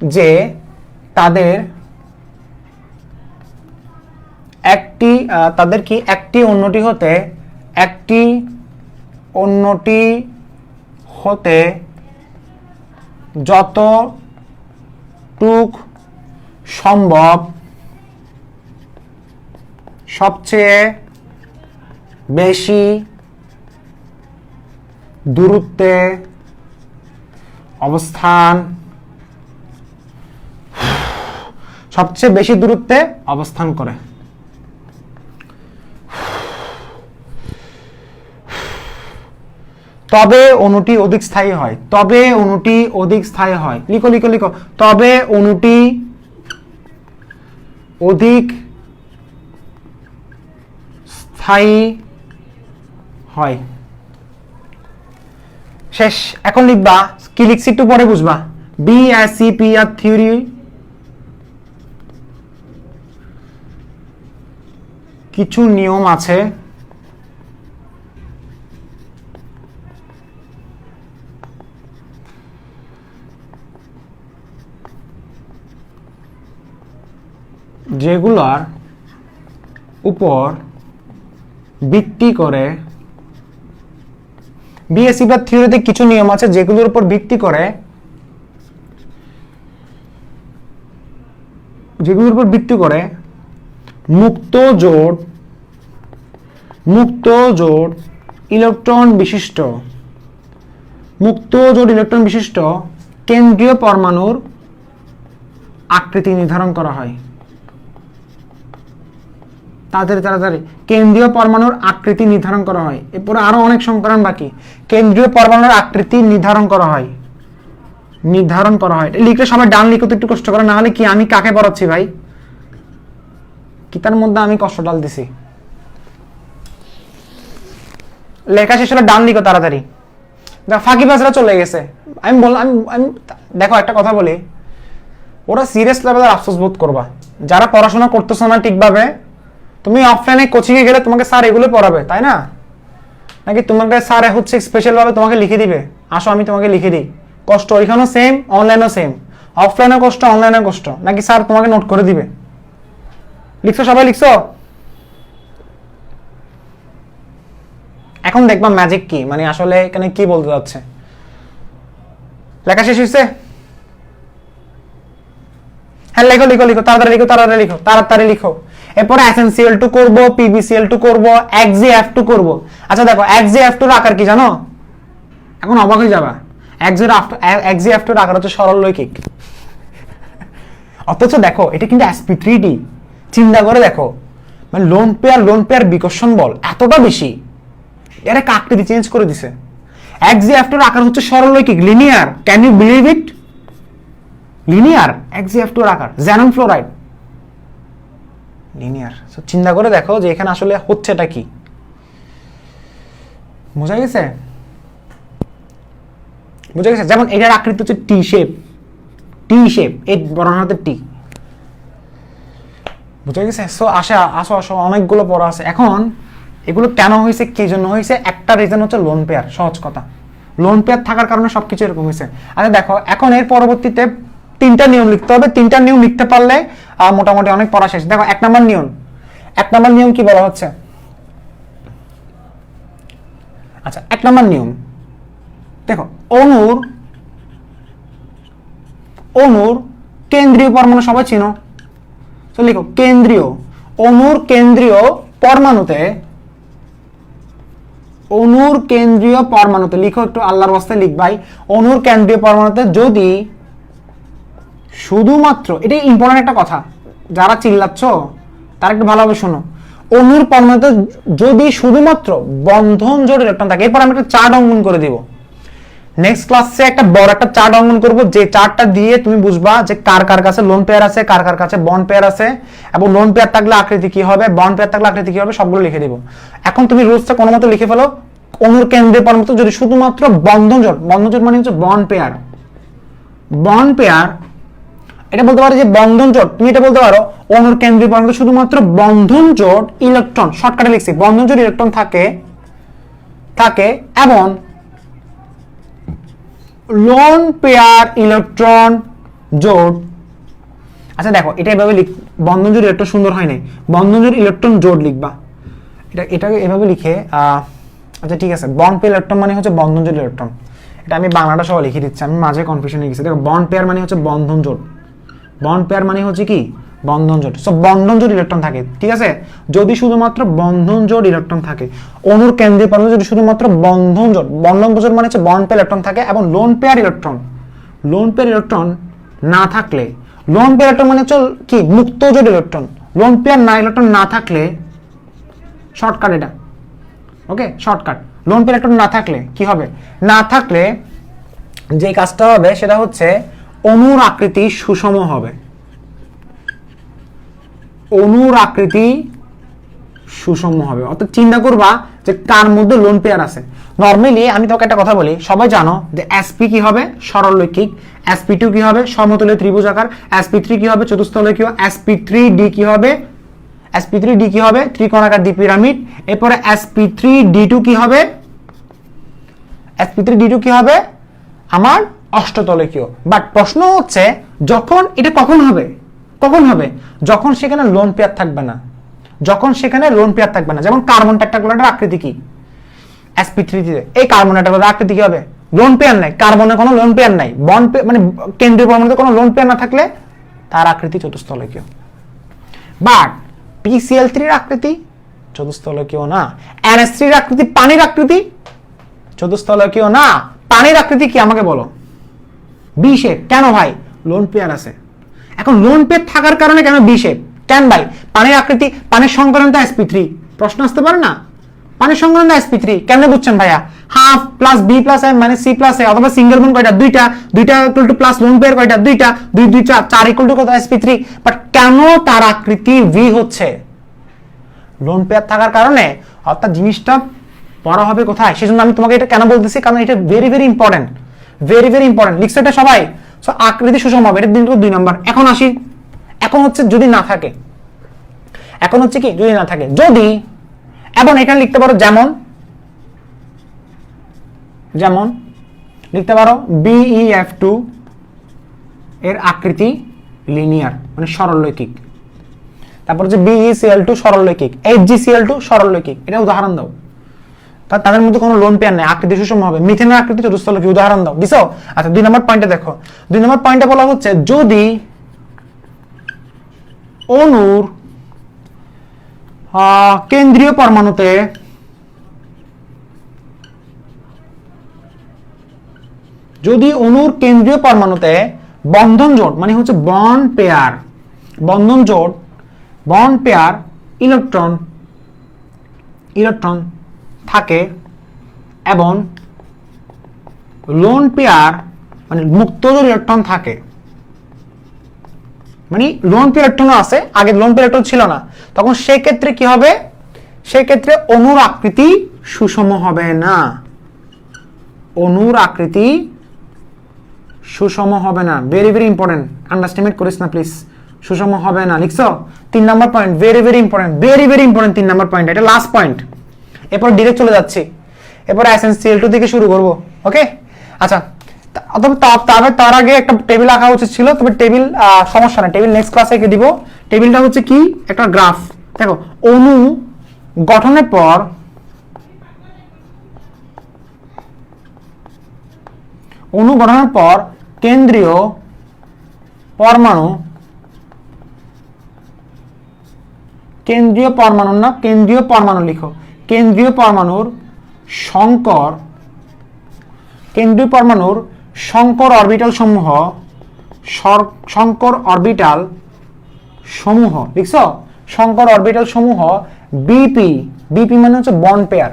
যে তাদের একটি অন্যটি হতে যতটুক সম্ভব সবচেয়ে বেশি দূরত্বে অবস্থান করে। তবে অণুটি অধিক স্থায়ী হয়। লিখো, তবে অণুটি অধিক স্থায়ী হয়। শেষ। এখন লিখবা, কি লিখছি একটু পরে বুঝবা। বিএসিপিআর থিওরি কিছু নিয়ম আছে যেগুলোর উপর ভিত্তি করে, বিএসিপিআর থিওরিতে কিছু নিয়ম আছে যেগুলোর উপর ভিত্তি করে মুক্ত জোড় ইলেকট্রন বিশিষ্ট কেন্দ্রীয় পরমাণুর আকৃতি নির্ধারণ করা হয়। তাড়াতাড়ি কেন্দ্রীয় পরমাণুর আকৃতি নির্ধারণ করা হয়। এরপরে আরো অনেক সংকরণ বাকি। কেন্দ্রীয় পরমাণুর আকৃতি নির্ধারণ করা হয়। লিখলে সবাই ডান লিখতে একটু কষ্ট করে, না হলে কি আমি কাকে পড়াচ্ছি ভাই? কি তার মধ্যে আমি কষ্ট ডাল দিছি। লেখা শেষ হলে ডান লিখো তাড়াতাড়ি। ফাঁকিবাজরা চলে গেছে। আমি বললাম, দেখো একটা কথা বলি, ওরা সিরিয়াস লেভেলের আফসোস বোধ করবা যারা পড়াশোনা করতেছো না ঠিকভাবে। তুমি অফলাইনে কোচিং এ গেলে তোমাকে স্যার এগুলো পড়াবে, তাই না? নাকি তোমাকে স্যার হচ্ছে স্পেশাল ভাবে তোমাকে লিখে দিবে, আসো আমি তোমাকে লিখে দিই। কষ্ট ওইখানেও সেম, অনলাইনেও সেম। অফলাইনে কষ্ট, অনলাইনে কষ্ট, নাকি স্যার তোমাকে নোট করে দিবে? লিখছো সবাই, লিখছো? এখন দেখবা ম্যাজিক কি, মানে আসলে এখানে কি বলতে যাচ্ছে। লেখা শেষ হয়েছে? হ্যাঁ লিখো, তাড়াতাড়ি লিখো। এরপরে SnCl2 করব, PbCl2 করব, XgF2 করব। আচ্ছা দেখো XgF2 এর আকার কি জানো? এখন অবাক হয়ে যাবা। XgF2 এর আকার হচ্ছে সরলরৈখিক। অথচ দেখো এটা কিন্তু sp3d। চিন্তা করে দেখো, মানে লোন পেয়ার বিকর্ষণ বল এতটা বেশি, এর একটা আকৃতি চেঞ্জ করে দিছে। এক্সিএফ2 এর আকার হচ্ছে সরলরৈখিক, linear. Can you believe it? Linear এক্সিএফ2 এর আকার, জ্যানন ফ্লোরাইড লিনিয়ার। সো চিন্তা করে দেখো যে এখানে আসলে হচ্ছেটা কি, বোঝা গেছে? বুঝা গেছে? যেমন এটার আকৃতি হচ্ছে টি শেপ, এই বর্ণনাতে টি, বুঝা গেছে? সো আসো অনেকগুলো পড়া আছে। এখন এগুলো কেন হয়েছে, কি জন্য হয়েছে? একটা রিজন হচ্ছে লোন পেয়ার। সহজ কথা, লোন পেয়ার থাকার কারণে সবকিছু এরকম হয়েছে। আচ্ছা দেখো, এখন এর পরবর্তীতে 3টা নিয়ম লিখতে হবে। 3টা নিয়ম লিখতে পারলে মোটামুটি অনেক পড়া শেষ। দেখো 1 নম্বর নিয়ম কি বলা হচ্ছে? আচ্ছা 1 নম্বর নিয়ম দেখো, অণুর কেন্দ্রীয় পরমাণু সবাই চিনো, তো লিখো অণুর কেন্দ্রীয় পরমাণুতে লিখো, একটু আল্লাহর ওয়াস্তে লিখবাই। অণুর কেন্দ্রীয় পরমাণুতে যদি শুধুমাত্র, এটাই ইম্পর্টেন্ট একটা কথা, যারা চিল্লাচ্ছ তারা একটু ভালোভাবে শোনো। অণুর পরমাণুতে যদি শুধুমাত্র বন্ধন জোড় ইলেকট্রন থাকে, এরপর আমি একটা চার্ট অঙ্কন করে দিব। নেক্সট ক্লাসে একটা বড় একটা চার্ট অঙ্কন করব, যে চার্টটা দিয়ে তুমি বুঝবা যে কার কার কাছে লোন পেয়ার আছে, কার কার কাছে বন্ড পেয়ার আছে, এবং লোন পেয়ার থাকলে আকৃতি কি হবে, বন্ড পেয়ার থাকলে আকৃতি কি হবে, সবগুলো লিখে দিব। এখন তুমি রুলসটা কোনো মতো লিখে ফেলো। অণুর কেন্দ্রের পরমাণুতে যদি শুধুমাত্র বন্ধন জোড় মানে হচ্ছে বন্ড পেয়ার, এটা বলতে পারো যে বন্ধন জোড়, তুমি এটা বলতে পারো অণুর কেন্দ্রীয় পরমাণুতে শুধুমাত্র বন্ধন জোড় ইলেকট্রন, শর্টকাটে লিখছি, বন্ধন জোড় ইলেকট্রন থাকে এবং লোন পেয়ার ইলেকট্রন জোড়। আচ্ছা দেখো, এটা এভাবে বন্ধন জোড় ইলেকট্রন সুন্দর হয় নাই, বন্ধন জোড় ইলেকট্রন জোড় লিখবা, এটাকে এভাবে লিখে। আচ্ছা ঠিক আছে, বন্ড পেয়ার ইলেকট্রন মানে হচ্ছে বন্ধন জোড় ইলেকট্রন, এটা আমি বাংলাটা সহ লিখে দিচ্ছি, আমি মাঝে কনফিউশন হয়ে গেছি। দেখো বন্ড পেয়ার মানে হচ্ছে বন্ধন জোড়, সো বন্ধন জোড় ইলেকট্রন থাকে, ঠিক আছে? যদি শুধুমাত্র বন্ধন জোড় ইলেকট্রন থাকে, অণুর কেন্দ্রীয় পরমাণু যদি শুধুমাত্র বন্ধন জোড় মানে হচ্ছে বন্ড পেয়ার ইলেকট্রন থাকে, এবং লোন পেয়ার ইলেকট্রন না থাকলে, লোন পেয়ার ইলেকট্রন মানে হচ্ছে কি, মুক্ত জোড় ইলেকট্রন, লোন পেয়ার ইলেকট্রন না থাকলে, শর্টকাট এটা, ওকে শর্টকাট, লোন পেয়ার ইলেকট্রন না থাকলে কি হবে? না থাকলে যে কাজটা হবে সেটা হচ্ছে অণুর আকৃতি সুষম হবে, অর্থাৎ চিন্তা করবা যে কার মধ্যে লোন পেয়ার আছে। নরমালি আমি তোকে একটা কথা বলি, সবাই জানো যে sp কি হবে, সরলরৈখিক, sp2 কি হবে, সমতলীয় ত্রিভুজাকার, sp3 কি হবে, চতুস্তলকীয়, sp3d কি হবে, ত্রিকোণাকার দ্বিপিরামিড, এরপরে sp3d2 কি হবে আমার অষ্টতলকীয়। বাট প্রশ্ন হচ্ছে যখন এটা কখন হবে, যখন সেখানে লোন পেয়ার থাকবে না, যেমন কার্বন টেট্রাক্লোরাইডের আকৃতি কি, sp3 তে এই কার্বন টেট্রাক্লোরাইডের আকৃতি কি হবে, লোন পেয়ার নাই, কার্বনের কোনো লোন পেয়ার নাই, বন্ড মানে কেন্দ্রীয় পরমাণুতে কোনো লোন পেয়ার না থাকলে তার আকৃতি চতুস্তলকীয়। বাট PCl3 এর আকৃতি চতুস্তলকীয় না, NH3 এর আকৃতি, পানির আকৃতি চতুস্তলকীয় না। পানির আকৃতি কি আমাকে বলো? V shape. কেন ভাই? লোন পেয়ার আছে। এখন লোন পেয়ার থাকার কারণে কেন বি শেপ? কেন ভাই? পানির আকৃতি, পানির সংকলন তো sp3, প্রশ্ন আসতে পারে না? পানির সংকলন তো sp3 কেমনে বুঝছেন ভাইয়া? হাফ প্লাস বি প্লাস এ মানে সি প্লাস এ, অথবা সিঙ্গেল বন্ড কয়টা? দুইটা equal to plus lone pair কয়টা? দুইটা, 2 2 4 ইকুয়াল টু কত? sp3। বাট কেন তার আকৃতি ভি হচ্ছে? লোন পেয়ার থাকার কারণে। অর্থাৎ জিনিসটা পড়া হবে কোথায়? সেজন্য আমি তোমাকে এটা কেন বলতেছি, কারণ এটা ভেরি ভেরি ইম্পর্টেন্ট, লিখছো এটা সবাই। সো আকৃতি সুষম হবে, এটা দিন 2 নাম্বার। এখন আসি, এখন হচ্ছে যদি না থাকে, যদি, এবং এখানে লিখতে পারো যেমন লিখতে পারো BeF2 এর আকৃতি লিনিয়ার মানে সরলরৈখিক, তারপর হচ্ছে BeCl2 সরলরৈখিক, HgCl2 সরলরৈখিক। এটা উদাহরণ দাও, তাদের মধ্যে কোনো লোন পেয়ার নেই, আকৃতি সুষম হবে। মিথেনের আকৃতি চতুস্তলকীয়, উদাহরণ দাও, দিছো? আচ্ছা 2 নম্বর পয়েন্টে দেখো, 2 নম্বর পয়েন্টে বলা হচ্ছে যদি অণুর কেন্দ্রীয় পরমাণুতে বন্ধন জোড় মানে হচ্ছে বন্ড পেয়ার ইলেকট্রন ইলেকট্রন থাকে এবং লোন পেয়ার মানে মুক্তজোড় ইলেকট্রন থাকে, মানে লোন পেয়ার ইলেকট্রন আছে, আগে লোন পেয়ার ইলেকট্রন ছিল না, তখন সেই ক্ষেত্রে কি হবে, সেই ক্ষেত্রে অণুর আকৃতি সুষম হবে না, অণুর আকৃতি সুষম হবে না। ভেরি ভেরি ইম্পর্টেন্ট, আন্ডারস্টিমেট করিস না প্লিজ। সুষম হবে না লিখছো 3 number point, very very important, very very important 3 number point, এটা লাস্ট পয়েন্ট। এরপর ডিরেক্ট চলে যাচ্ছি, এরপর SnCl2 থেকে শুরু করব। ওকে আচ্ছা, তবে তার আগে একটা টেবিল আঁকা উচিত ছিল, তবে টেবিল সমস্যা না, টেবিল নেক্সট ক্লাসে এঁকে দিব। টেবিলটা হচ্ছে কি, একটা গ্রাফ। দেখো অণু গঠনের পর কেন্দ্রীয় পরমাণু লিখো, কেন্দ্রীয় পরমাণুর সংকর অরবিটাল সমূহ লিখছো, সংকর অরবিটাল সমূহ বিপি মানে হচ্ছে বন্ড পেয়ার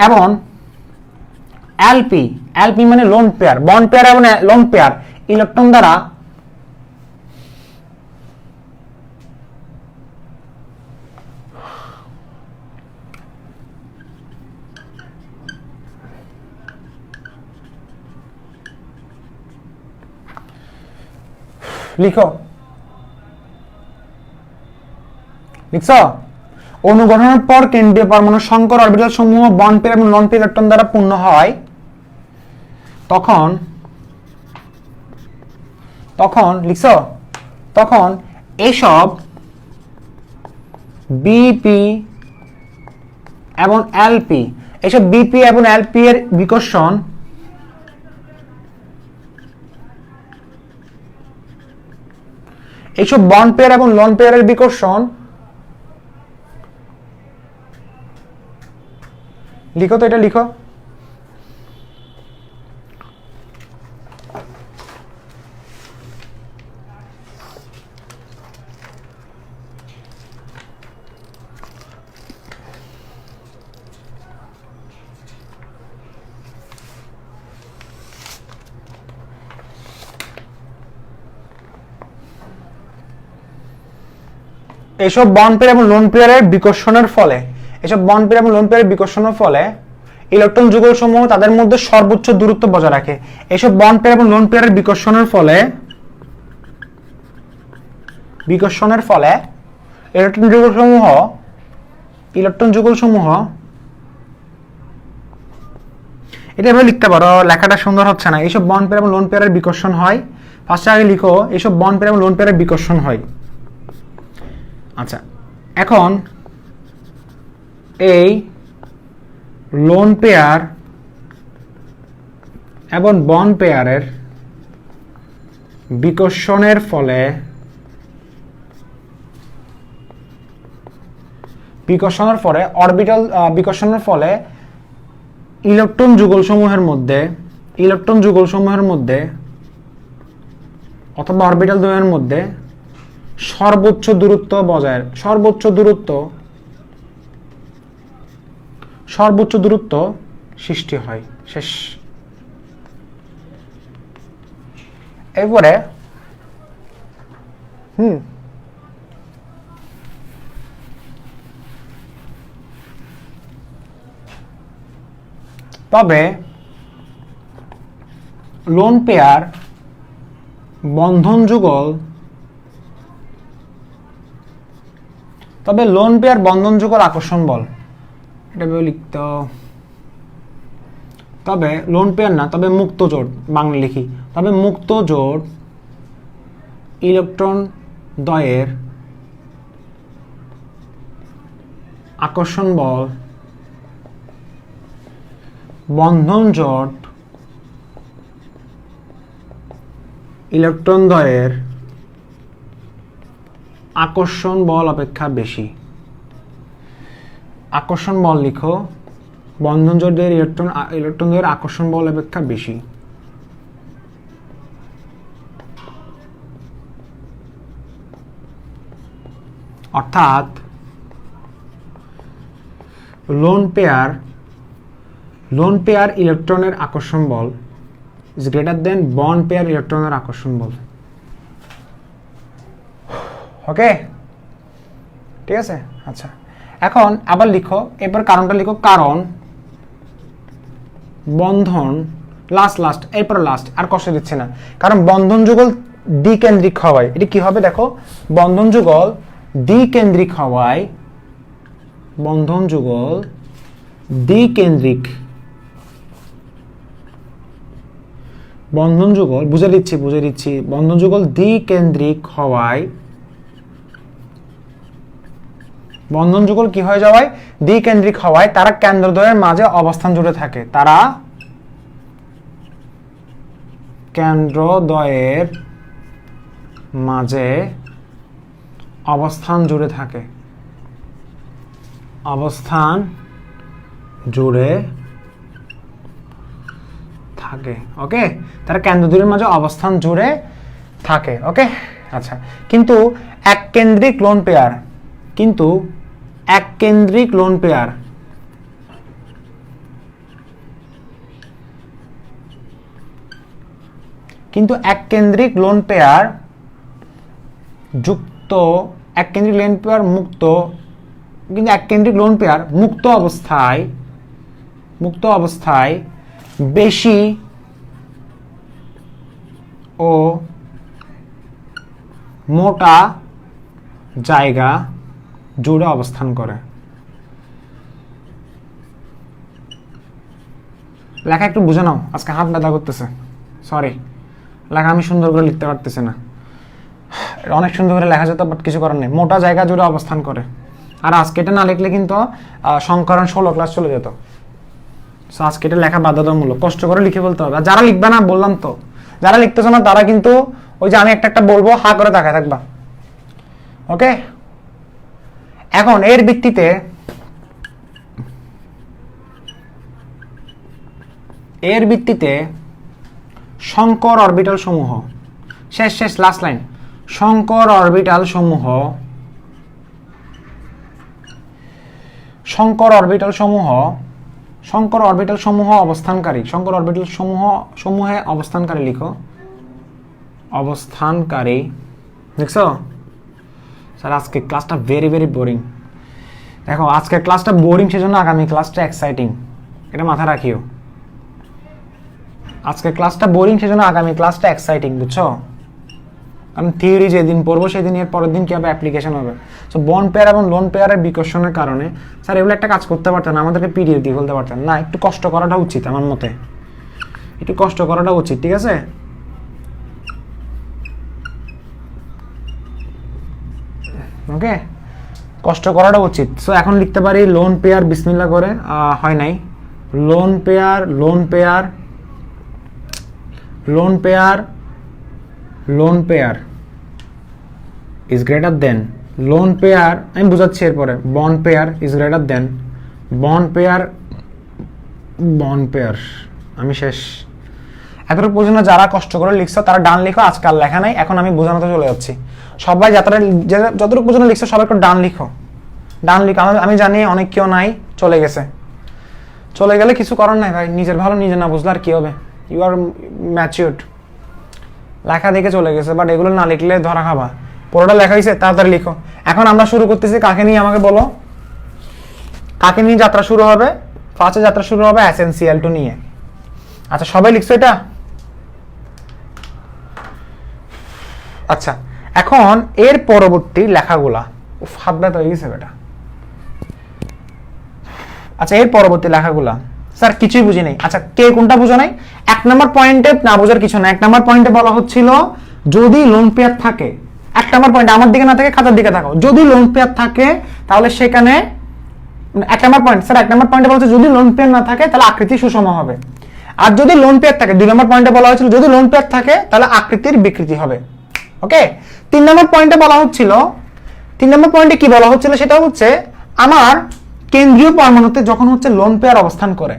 এবং এলপি মানে লোন পেয়ার, বন্ড পেয়ার এবং লোন পেয়ার ইলেকট্রন দ্বারা লিখছো অণু গঠনের পর কেন্দ্রীয় পরমাণু সংকর অরবিটাল সমূহ বন্ড পেয়ার এবং লোন পেয়ার ইলেকট্রন দ্বারা পূর্ণ হয়, তখন এসব বিপি এবং এলপি এর বিকর্ষণ এইসব বন্ড পেয়ার এবং লোন পেয়ারের বিকর্ষণ লিখো তো, এটা লিখো। এইসব বন্ড পেয়ার এবং লোন পেয়ারের বিকর্ষণের ফলে ইলেকট্রন যুগল সমূহ তাদের মধ্যে সর্বোচ্চ দূরত্ব বজায় রাখে। এইসব বন্ড পেয়ার এবং লোন পেয়ারের বিকর্ষণের ফলে ইলেকট্রন যুগল সমূহ এটা এভাবে লিখতে পারো, লেখাটা সুন্দর হচ্ছে না। এইসব বন্ড পেয়ার এবং লোন পেয়ারের বিকর্ষণ হয়, ফার্স্টে আগে লিখো এইসব বন্ড পেয়ার এবং লোন পেয়ারের বিকর্ষণ হয়। আচ্ছা, এখন এই লোন পেয়ার এবং বন্ড পেয়ারের বিকর্ষণের ফলে অরবিটাল বিকর্ষণের ফলে ইলেকট্রন যুগল সমূহের মধ্যে অথবা অরবিটাল দ্বয়ের মধ্যে সর্বোচ্চ দূরত্ব সৃষ্টি হয়। শেষ। এরপরে তবে লোন পেয়ার বন্ধন যুগল আকর্ষণ বল, এটা লিখতে, তবে লোন পেয়ার না, তবে মুক্ত জোড়, বাংলা লিখি, তবে মুক্ত জোড় ইলেকট্রন দ্বয়ের আকর্ষণ বল বন্ধন জোট ইলেকট্রন দ্বয়ের আকর্ষণ বল অপেক্ষা বেশি। আকর্ষণ বল লিখো, বন্ধন জোটের ইলেকট্রন দ্বয়ের আকর্ষণ বল অপেক্ষা বেশি। অর্থাৎ লোন পেয়ার ইলেকট্রনের আকর্ষণ বল is greater than bond pair ইলেকট্রনের আকর্ষণ বল। ওকে, ঠিক আছে। আচ্ছা, এখন আবার লিখো, এবার কারণটা লিখো, কারণ বন্ধন লাস্ট এরপর লাস্ট আর কষ্ট দিচ্ছে না, কারণ বন্ধন যুগল দ্বিকেন্দ্রিক হওয়ায় এটি কি হবে দেখো, বন্ধন যুগল দ্বিকেন্দ্রিক হওয়ায়, বন্ধন যুগল দ্বিকেন্দ্রিক, বন্ধন যুগল বুঝে দিচ্ছি বন্ধন যুগল দ্বিকেন্দ্রিক হওয়ায়, বন্ধন যুগল কি হয়ে যাওয়ায়, দ্বিকেন্দ্রিক হওয়ায় তারা কেন্দ্রদ্বয়ের মাঝে অবস্থান জুড়ে থাকে, তারা কেন্দ্রদ্বয়ের মাঝে অবস্থান জুড়ে থাকে, অবস্থান জুড়ে থাকে। ওকে, তারা কেন্দ্রদ্বয়ের মাঝে অবস্থান জুড়ে থাকে। ওকে, আচ্ছা, কিন্তু এক কেন্দ্রিক লোন পেয়ার, কিন্তু এক কেন্দ্রিক লোন পেয়ার যুক্ত, এক কেন্দ্রিক লোন পেয়ার মুক্ত, কিন্তু এক কেন্দ্রিক লোন পেয়ার মুক্ত অবস্থায় বেশি ও মোটা জায়গা জুড়ে অবস্থান করে। লেখা একটু বুঝে নাও, আজকে হাত ব্যথা করতেছে, সরি, লেখা আমি সুন্দর করে লিখতে পারতেছি না। অনেক সুন্দর করে লেখা যেত, বাট কিছু করার নেই, মোটা জায়গা জুড়ে অবস্থান করে। আর আজকে এটা না লিখলে কিন্তু সংকরণ 16 ক্লাস চলে যেত। সো আজকে এটা লেখা বাধ্যতামূলক, কষ্ট করে লিখে বলতে হবে। আর যারা লিখবে না, বললাম তো, যারা লিখতেছো না তারা কিন্তু ওই যে আমি একটা বলবো, হা করে তাকায় থাকবা। ওকে, এখন এর ভিত্তিতে শঙ্কর অরবিটাল সমূহ, শেষ লাস্ট লাইন, শঙ্কর অরবিটাল সমূহ অবস্থানকারী, শঙ্কর অরবিটাল সমূহে অবস্থানকারী লিখো, অবস্থানকারী। দেখছো স্যার, আজকে ক্লাসটা ভেরি বোরিং। দেখো, আজকের ক্লাসটা বোরিং, সেজন্য আগামী ক্লাসটা এক্সাইটিং, এটা মাথায় রাখিও। আজকের ক্লাসটা বোরিং, সেজন্য আগামী ক্লাসটা এক্সাইটিং, বুঝছো? কারণ থিওরি যেদিন পড়বো সেদিন এর পরের দিন কি হবে, অ্যাপ্লিকেশন হবে। সো বন্ড পেয়ার এবং লোন পেয়ারের বিকর্ষণের কারণে স্যার এগুলো একটা কাজ করতে পারতেন, আমাদেরকে পিডিএফ দিয়ে বলতে পারতেন না, একটু কষ্ট করাটা উচিত, আমার মতে একটু কষ্ট করাটা উচিত, ঠিক আছে? ওকে, কষ্ট করাটা উচিত। সো এখন লিখতে পারি লোন পেয়ার, বিসমিল্লাহ করে, হয় নাই, lone pair is greater then, lone pair আমি বুঝাচ্ছি এরপরে, bond pair is greater than, bond pair আমি শেষ। এতটুকু পর্যন্ত যারা কষ্ট করে লিখছো তারা ডান লিখো, আজকাল লেখা নাই, এখন আমি বোঝানোতে চলে যাচ্ছি। সবাই যতটুকু পর্যন্ত লিখছো সবাই একটু ডান লিখো। আমি জানি অনেক কেউ নাই, চলে গেলে কিছু করার নাই ভাই, নিজের ভালো নিজে না বুঝলে আর কি হবে, ইউ আর ম্যাচিউরড। লেখা দেখে চলে গেছে, বাট এগুলো না লিখলে ধরা খাবা। পুরোটা লেখা হয়েছে, তাড়াতাড়ি লিখো। এখন আমরা শুরু করতেছি, কাকে নিয়ে আমাকে বলো, কাকে নিয়ে যাত্রা শুরু হবে? ফার্স্টে যাত্রা শুরু হবে SnCl2 নিয়ে। আচ্ছা, সবাই লিখছো এটা? আচ্ছা, এখন এর পরবর্তী লেখাগুলা, হাত ব্যথা হয়ে গেছে বেটা। আচ্ছা, এর পরবর্তী লেখাগুলা স্যার কিছুই বুঝি নাই। আচ্ছা, কে কোনটা বুঝো নাই? 1 নম্বর পয়েন্টে না বোঝার কিছু না। 1 নম্বর পয়েন্টে বলা হচ্ছিল যদি লোন পেয়ার থাকে, 1 নম্বর পয়েন্ট আমার দিকে না থাকে, খাতার দিকে থাকো, যদি লোন পেয়ার থাকে তাহলে সেখানে 1 নম্বর পয়েন্ট, স্যার 1 নম্বর পয়েন্টে বলছে যদি লোন পেয়ার না থাকে তাহলে আকৃতি সুষম হবে, আর যদি লোন পেয়ার থাকে, 2 নম্বর পয়েন্টে বলা হয়েছিল যদি লোন পেয়ার থাকে তাহলে আকৃতির বিকৃতি হবে। ওকে, 3 নম্বর পয়েন্টে বলা হচ্ছিল, 3 নম্বর পয়েন্টে কি বলা হচ্ছিল সেটা হচ্ছে আমার কেন্দ্রীয় পরমাণুতে যখন হচ্ছে লোন পেয়ার অবস্থান করে,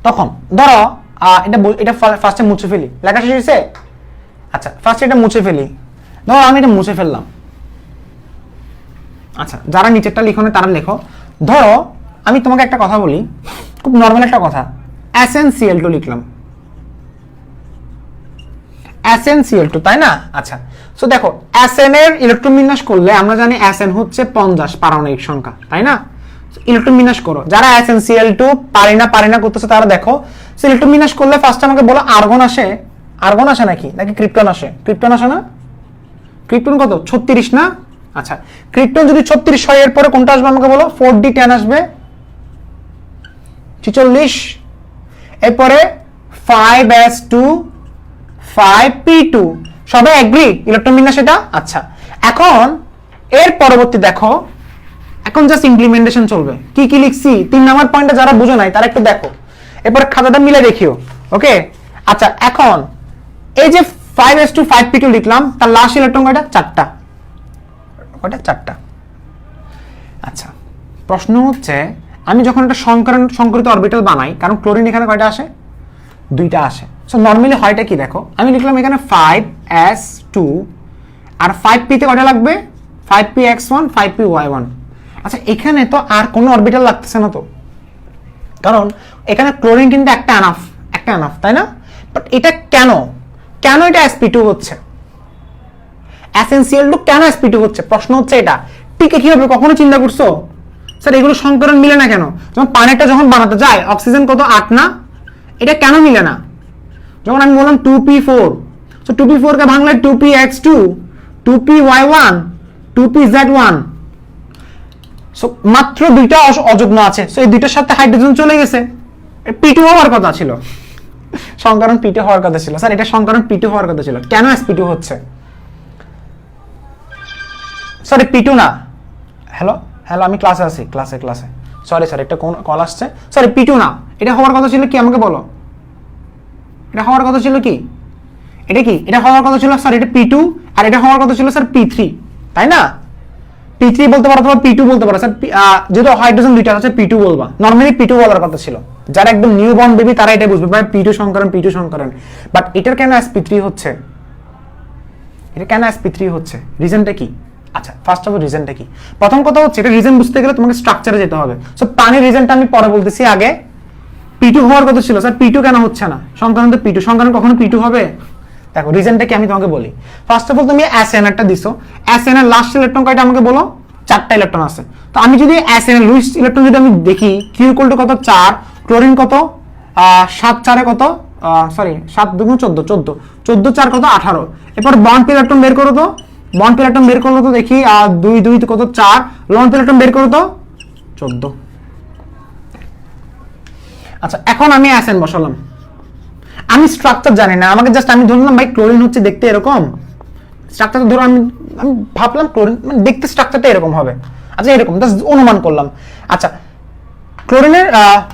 তখন ধরো এটা ফার্স্টে মুছে ফেলি, লেখা শেষ হয়েছে। আচ্ছা, ফার্স্টে এটা মুছে ফেলি, ধরো আমি এটা মুছে ফেললাম, আচ্ছা, যারা নিচেরটা লিখো না তারা লেখো। ধরো আমি তোমাকে একটা কথা বলি, খুব নর্মাল একটা কথা, SnCl2 লিখলাম, SnCl2, তাই না? আচ্ছা, সো দেখো Sn এর ইলেকট্রন বিন্যাস করলে আমরা জানি Sn হচ্ছে 50 পারমাণবিক সংখ্যা, তাই না? ইলেকট্রন বিন্যাস করো, যারা SnCl2 পারি না করতেছে তারা দেখো ইলেকট্রন বিন্যাস করলে ফার্স্ট আমাকে বলো আর্গন আসে, আর্গন আসে নাকি ক্রিপ্টন আসে? ক্রিপ্টন আসে না? ক্রিপ্টন কত 36 না? আচ্ছা, ক্রিপ্টন যদি 36 হয় এরপরে কোনটা আসবে আমাকে বলো? 4d10 আসবে 46, এরপরে 5s2 5p2, সবাই এগ্রি ইলেকট্রন বিন্যাস এটা? আচ্ছা, এখন এর পরবর্তী দেখো, এখন জাস্ট ইমপ্লিমেন্টেশন চলবে। কি কি লিখছি 3 নাম্বার পয়েন্টে যারা বুঝো নাই তারা একটু দেখো, এরপর খাতাটা মিলে দেখিও। ওকে, আচ্ছা, এখন এই যে 5s2 5p2 লিখলাম, তার লাস্ট ইলেকট্রন কয়টা? 4টা। কয়টা? 4টা। আচ্ছা, প্রশ্ন হচ্ছে আমি যখন একটা সংকরিত অরবিটাল বানাই, কারণ ক্লোরিন এখানে কয়টা আসে? 2টা আসে। সো নরমালি হয়টা কি দেখো, আমি লিখলাম এখানে 5s2 আর 5p তে কয়টা লাগবে? 5px1 5py1। আচ্ছা, এখানে তো আর কোনো অরবিটাল লাগতেছে না তো, কারণ এখানে ক্লোরিন কিন্তু একটা এনাফ, তাই না? বাট এটা কেন এটা sp2 হচ্ছে? SnCl2 কেন sp2 হচ্ছে? প্রশ্ন হচ্ছে এটা। টিকে কি হবে কখনো চিন্তা করছো? স্যার এগুলো সংকরণ মিলে না কেন? যখন পানিটা যখন বানাতে যায় অক্সিজেন কত 8 না? এটা কেন মিলে না? যখন আমি বললাম 2p4, সো 2p4 কে ভাঙলে 2px2 2py1 2pz1, সো মাত্র 2টা অযুগ্ম আছে, সো এই দুইটার সাথে হাইড্রোজেন চলে গেছে, p2 হওয়ার কথা ছিল, সংকরণ p2 হওয়ার কথা ছিল। স্যার এটা সংকরণ p2 হওয়ার কথা ছিল, কেন sp2 হচ্ছে? সরি p2 না, হ্যালো আমি ক্লাসে আছি, ক্লাসে সরি স্যার একটা কোন কল আসছে, সরি p2 না, এটা হওয়ার কথা ছিল কি আমাকে বলো? এটা হওয়ার কথা ছিল কি? এটা হওয়ার কথা ছিল স্যার এটা p2, আর এটা হওয়ার কথা ছিল স্যার p3, তাই না? p3 বলতে পারো অথবা p2 বলতে পারো। স্যার যেহেতু হাইড্রোজেন দুইটা আছে p2 বলবা, নরমালি p2 বলার কথা ছিল। যারা একদম নিউ বর্ন বেবি তারা এটা বুঝবে, ভাই p2 সংকরণ বাট এটার কেন sp3 হচ্ছে? এটা কেন sp3 হচ্ছে? রিজনটা কি? আচ্ছা, ফার্স্ট অফ অল রিজনটা কি? প্রথম কথা হচ্ছে এটা রিজন বুঝতে গেলে তোমাকে স্ট্রাকচারে যেতে হবে। সো পানির রিজনটা আমি পরে বলতেছি, আগে p2 হওয়ার কথা ছিল। স্যার p2 কেন হচ্ছে না? সংকরণ তো p2, সংকরণ কখনো p2 হবে? দেখো রিজনটা কি আমি তোমাকে বলি। ফার্স্ট অফ অল তুমি Sn একটা দিছো, Sn এর লাস্ট ইলেকট্রন কয়টা আমাকে বলো? 4টা ইলেকট্রন আছে। তো আমি যদি Sn এর লুইস ইলেকট্রন যদি আমি দেখি Q = কত? 4, ক্লোরিন কত? 7 4 এ কত? সরি 7 2 14 14 4 কত? 18। এরপর বন্ড পেয়ার ইলেকট্রন বের করো তো, বন্ড পেয়ার ইলেকট্রন বের করলো তো দেখি 2 2 কত? 4, লোন পেয়ার ইলেকট্রন বের করো তো 14। আচ্ছা, এখন আমি Sn বসালাম, আমি স্ট্রাকচার জানি না, আমাকে জাস্ট আমি ধরলাম ভাই ক্লোরিন হচ্ছে দেখতে এরকম, স্ট্রাকচার ধরো আমি ভাবলাম ক্লোরিন মানে দেখতে স্ট্রাকচারটা এরকম হবে। আচ্ছা, এরকম জাস্ট অনুমান করলাম। আচ্ছা, ক্লোরিনের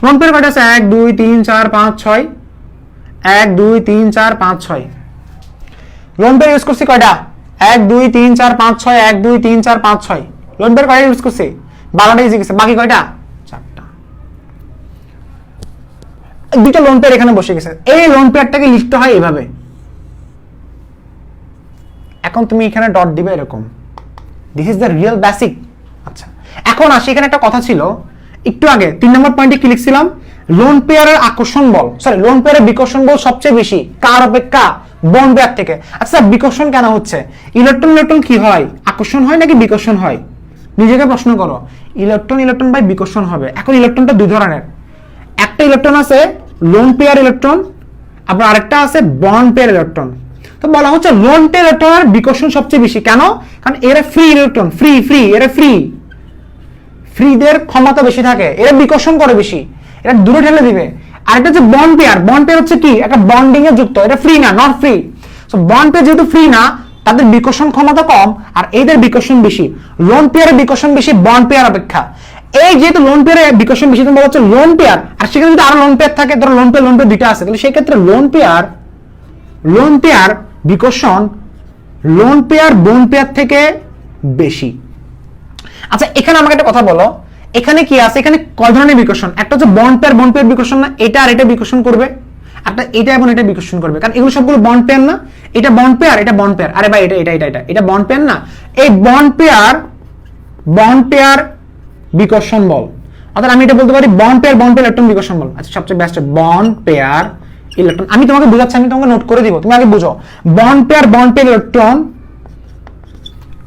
লোন পেয়ার কয়টা আছে? 1 2 3 4 5 6, 1 2 3 4 5 6। লোন পেয়ার ইউজ করছি কয়টা? 1 2 3 4 5 6, 1 2 3 4 5 6। লোন পেয়ার কয়টা ইউজ করছি? 12টা ইউজ করছি, বাকি কয়টা? 4টা। দুইটা লোন পেয়ার এখানে বসে গেছে। এই লোন পেয়ারটাকে লিখতে হয় এইভাবে। এখন তুমি এখানে ডট দিবে এরকম, this is the real basic. আচ্ছা, এখন আসি, এখানে একটা কথা ছিল একটু আগে 3 নম্বর পয়েন্টে কি লিখছিলাম? লোন পেয়ারের আকর্ষণ বল, সরি লোন পেয়ারের বিকর্ষণ বল সবচেয়ে বেশি কার অপেক্ষা? বন্ড পেয়ার থেকে। আচ্ছা, বিকর্ষণ কেন হচ্ছে? ইলেকট্রন কি হয়? আকর্ষণ হয় নাকি বিকর্ষণ হয়? নিজেকে প্রশ্ন করো। ইলেকট্রন বাই বিকর্ষণ হবে। এখন ইলেকট্রনটা দুই ধরনের, একটা ইলেকট্রন আছে লোন পেয়ার ইলেকট্রন, আবার আরেকটা আছে বন্ড পেয়ার ইলেকট্রন। তো বলা হচ্ছে লোন পেয়ার ইলেকট্রনের বিকর্ষণ সবচেয়ে বেশি। কেন? কারণ এরা ফ্রি ইলেকট্রন, এরা ফ্রিদের ক্ষমতা বেশি থাকে, এরা বিকর্ষণ করে বেশি, এরা দূরে ঠেলে দিবে। আরেকটা হচ্ছে বন্ড পেয়ার হচ্ছে কি একটা বন্ডিং এ যুক্ত, এটা ফ্রি না, not free. So bond pair যেহেতু ফ্রি না, তাদের বিকর্ষণ ক্ষমতা কম, আর এদের বিকর্ষণ বেশি। লোন পেয়ারের বিকর্ষণ বেশি বন্ড পেয়ার অপেক্ষা। এই যেহেতু লোন পেয়ারের বিকর্ষণ বেশি, তোমরা হচ্ছে লোন পেয়ার, আর সেখানে যদি আরো লোন পেয়ার থাকে, ধরো লোন পেয়ার দুইটা আছে, তাহলে সেই ক্ষেত্রে লোন পেয়ার বিকর্ষণ লোন পেয়ার বন্ড পেয়ার থেকে বেশি। আচ্ছা, এখানে আমাকে একটা কথা বলো, এখানে কি আছে? এখানে কয় ধরনের বিকর্ষণ? একটা হচ্ছে বন্ড পেয়ার বিকর্ষণ না, এটা আর এটা বিকর্ষণ করবে, একটা এটা এবং এটা বিকর্ষণ করবে, কারণ এগুলো সবগুলো বন্ড পেয়ার না। এটা বন্ড পেয়ার, এটা বন্ড পেয়ার, আরে ভাই এটা বন্ড পেয়ার না। এই বন্ড পেয়ার বিকর্ষণ বল, অর্থাৎ আমি এটা বলতে পারি বন্ড পেয়ার ইলেকট্রন বিকর্ষণ বল। আচ্ছা সবচেয়ে বেস্ট বন্ড পেয়ার ইলেকট্রন, আমি তোমাকে বোঝাচ্ছি, আমি তোমাকে নোট করে দিব, তুমি আগে বুঝো। বন্ড পেয়ার ইলেকট্রন,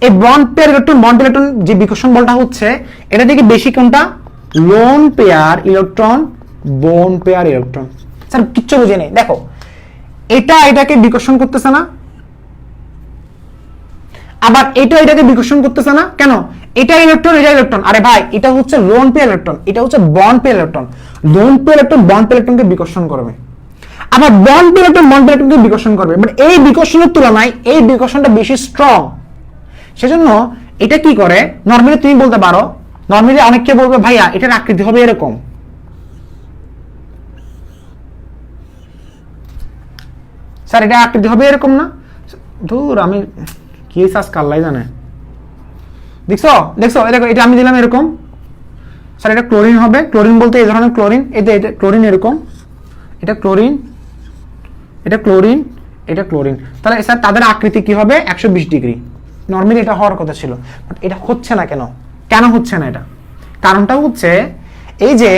এই বন্ড পেয়ার ইলেকট্রন যে বিকর্ষণ বলটা হচ্ছে এটা থেকে বেশি কোনটা? লোন পেয়ার ইলেকট্রন, বোন পেয়ার ইলেকট্রন। স্যার কিচ্ছু বুঝে নেই, দেখো এটা এটাকে বিকর্ষণ করতেছে না, আবার এটা এটাকে বিকর্ষণ করতেছে না, কেন? এটা ইলেকট্রন, এটা ইলেকট্রন, আরে ভাই এটা হচ্ছে লোন পেয়ার ইলেকট্রন, এটা হচ্ছে bond pair electron. Lone pair electron bond pair ইলেকট্রনকে বিকর্ষণ করবে, আবার bond pair electron bond pair ইলেকট্রনকে বিকর্ষণ করবে, বাট এই বিকর্ষণের তুলনায় এই বিকর্ষণটা বেশি স্ট্রং। সেজন্য এটা কি করে, নরমালি তুমি বলতে পারো, নরমালি অনেককে বলবে ভাইয়া এটার আকৃতি হবে এরকম, স্যার এটা আকৃতি হবে এরকম না, ধুর আমি কি সাজ কাল্লাই জানে। দেখছো দেখছো দেখো এটা আমি দিলাম এরকম, স্যার এটা ক্লোরিন হবে, ক্লোরিন বলতে এই ধরনের ক্লোরিন, এটা ক্লোরিন এরকম, এটা ক্লোরিন, এটা ক্লোরিন, এটা ক্লোরিন, তাহলে স্যার তাদের আকৃতি কি হবে? 120 ডিগ্রি। নরমালি এটা হওয়ার কথা ছিল, বাট এটা হচ্ছে না কেন? কেন হচ্ছে না এটা? কারণটা হচ্ছে এই যে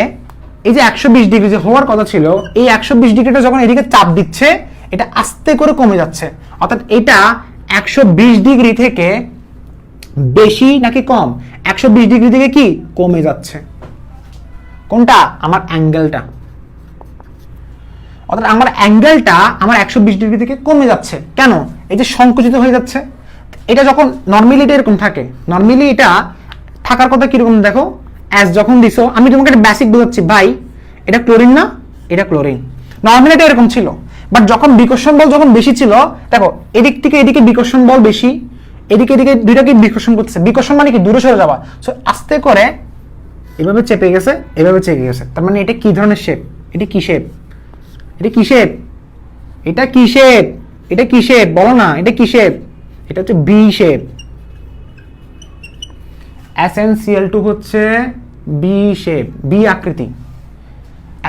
120 ডিগ্রি যে হওয়ার কথা ছিল, এই 120 ডিগ্রিটা যখন এদিকে চাপ দিচ্ছে এটা আস্তে করে কমে যাচ্ছে, অর্থাৎ এটা 120 ডিগ্রি থেকে বেশি নাকি কম? 120 ডিগ্রি থেকে কি কমে যাচ্ছে? কোনটা? আমার অ্যাঙ্গেলটা, অর্থাৎ আমার অ্যাঙ্গেলটা আমার 120 ডিগ্রি থেকে কমে যাচ্ছে। কেন? এই যে সংকুচিত হয়ে যাচ্ছে। এটা যখন নরমালি এটা এরকম থাকে, নরমালি এটা থাকার কথা কিরকম দেখো, অ্যাজ যখন দিছো, আমি তোমাকে একটা বেসিক বোঝাচ্ছি ভাই, এটা ক্লোরিন না, এটা ক্লোরিন, নরমালি এটা এরকম ছিল, বাট যখন বিকর্ষণ বল যখন বেশি ছিল, দেখো এদিক থেকে এদিকে বিকর্ষণ বল বেশি, এদিকে এদিকে দুইটাকে বিকর্ষণ করতেছে, বিকর্ষণ মানে কি? দূরে সরে যাওয়া, সো আস্তে করে এভাবে চেপে গেছে, এভাবে চেপে গেছে, তার মানে এটা কি ধরনের শেপ? এটা কি শেপ? এটা কি শেপ? এটা কি শেপ? এটা কি শেপ বলো না, এটা কি শেপ? এটা হচ্ছে বি শেপ। SnCl2 হচ্ছে বি শেপ, বি আকৃতি।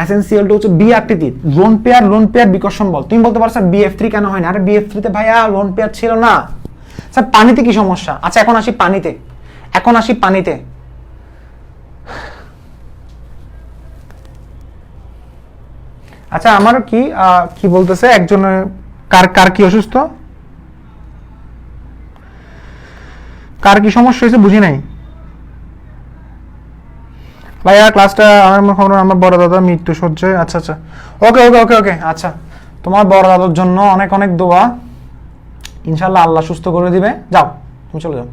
SnCl2 হচ্ছে বি আকৃতি, লোন পেয়ার বিকর্ষণ বল। তুমি বলতে পারো স্যার BF3 কেন হয় না? আরে BF3 তে ভাইয়া লোন পেয়ার ছিল না। স্যার পানিতে কি সমস্যা? আচ্ছা এখন আসি পানিতে, আচ্ছা আমার কি বলতেছে একজনের, কার কি অসুস্থ, কার কি সমস্যা হয়েছে বুঝি নাই ভাইয়া। ক্লাসটা আমার বড় দাদা মৃত্যু সজ্জায়। আচ্ছা আচ্ছা, ওকে ওকে ওকে ওকে, আচ্ছা তোমার বড় দাদার জন্য অনেক অনেক দোয়া, ইনশাল্লাহ আল্লাহ সুস্থ করে দিবে। যাও তুমি চলে যাও।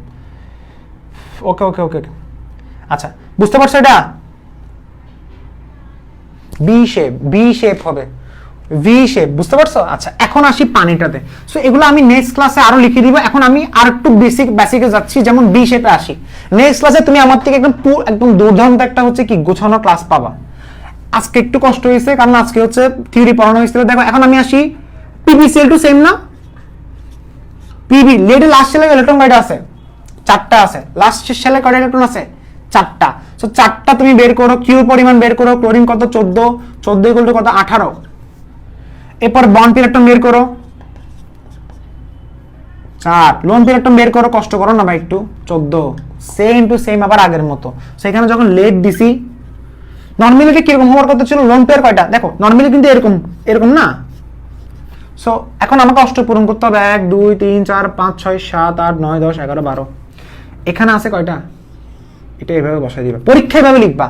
ওকে ওকে ওকে ওকে, আচ্ছা বুঝতে পারছো এটা বি শেপ হবে, ভি শেপ, বুঝতে পারছো? আচ্ছা এখন আসি পানিটাতে। সো এগুলো আমি নেক্সট ক্লাসে আরো লিখে দিব, এখন আমি আর একটু বেসিকে যাচ্ছি, যেমন বি শেপে আসি। নেক্সট ক্লাসে তুমি আমার থেকে একদম দুর্দান্ত একটা হচ্ছে কি গোছানো ক্লাস পাবা। আজকে একটু কষ্ট হয়েছে কারণ আজকে হচ্ছে থিওরি পড়ানো হয়েছিল। দেখো এখন আমি আসি PbCl2 সেম না, পিবি লেডে লাস্ট শেলে ইলেকট্রন কয়টা আছে? 4টা আছে। লাস্ট শেলে কয়টা ইলেকট্রন আছে? 4টা। সো 4টা তুমি বের করো, কিউর পরিমাণ বের করো, ক্লোরিন কত? 14 ইকুয়াল টু কত? 18। এরপর বন্ড ইলেকট্রন বের করো 4, লোন ইলেকট্রন বের করো, কষ্ট করো না ভাই একটু, 14, সেম টু সেম আবার আগের মতো। সেখানে যখন লেট দিছি, নরমালি কিরকম হওয়ার কথা ছিল? লোন পেয়ার কয়টা? দেখো নরমালি কিন্তু এরকম না। সো এখন আমাকে অষ্ট পূরণ করতে হবে, 1 2 3 4 5 6 7 8 9 10 11 12। এখানে আছে কয়টা? এটা এভাবে বসাই দিবা, পরীক্ষা এভাবে লিখবা।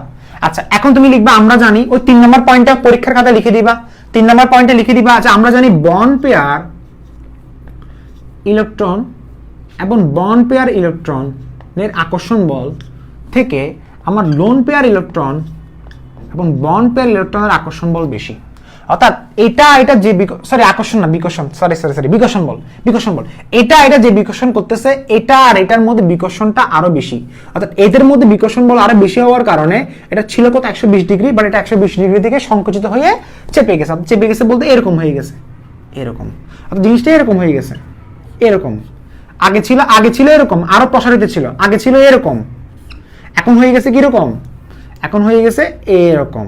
আচ্ছা এখন তুমি লিখবা, আমরা জানি ওই 3 নম্বর পয়েন্টটা পরীক্ষার খাতায় লিখে দিবা, 3 নম্বর পয়েন্টে লিখে দিবা। আচ্ছা আমরা জানি বন্ড পেয়ার ইলেকট্রন এবং বন্ড পেয়ার ইলেকট্রনের আকর্ষণ বল থেকে আমার লোন পেয়ার ইলেকট্রন এবং বন্ড পেয়ার ইলেকট্রনের আকর্ষণ বল বেশি। অর্থাৎ এটা যে আকর্ষণ না বিকর্ষণ, বিকর্ষণ বল এটা যে বিকর্ষণ করতেছে, এটা আর এটার মধ্যে বিকর্ষণটা আরো বেশি। অর্থাৎ এদের মধ্যে বিকর্ষণ বল আরো বেশি হওয়ার কারণে এটা ছিল কত? 120 ডিগ্রি, বাট এটা 120 ডিগ্রি থেকে সংকুচিত হয়ে চেপে গেছে বলতে এরকম হয়ে গেছে, এরকম। অর্থাৎ জিনিসটা এরকম হয়ে গেছে, এরকম। আগে ছিল এরকম, আরো প্রসারিত ছিল, আগে ছিল এরকম, এখন হয়ে গেছে কিরকম? এখন হয়ে গেছে এরকম।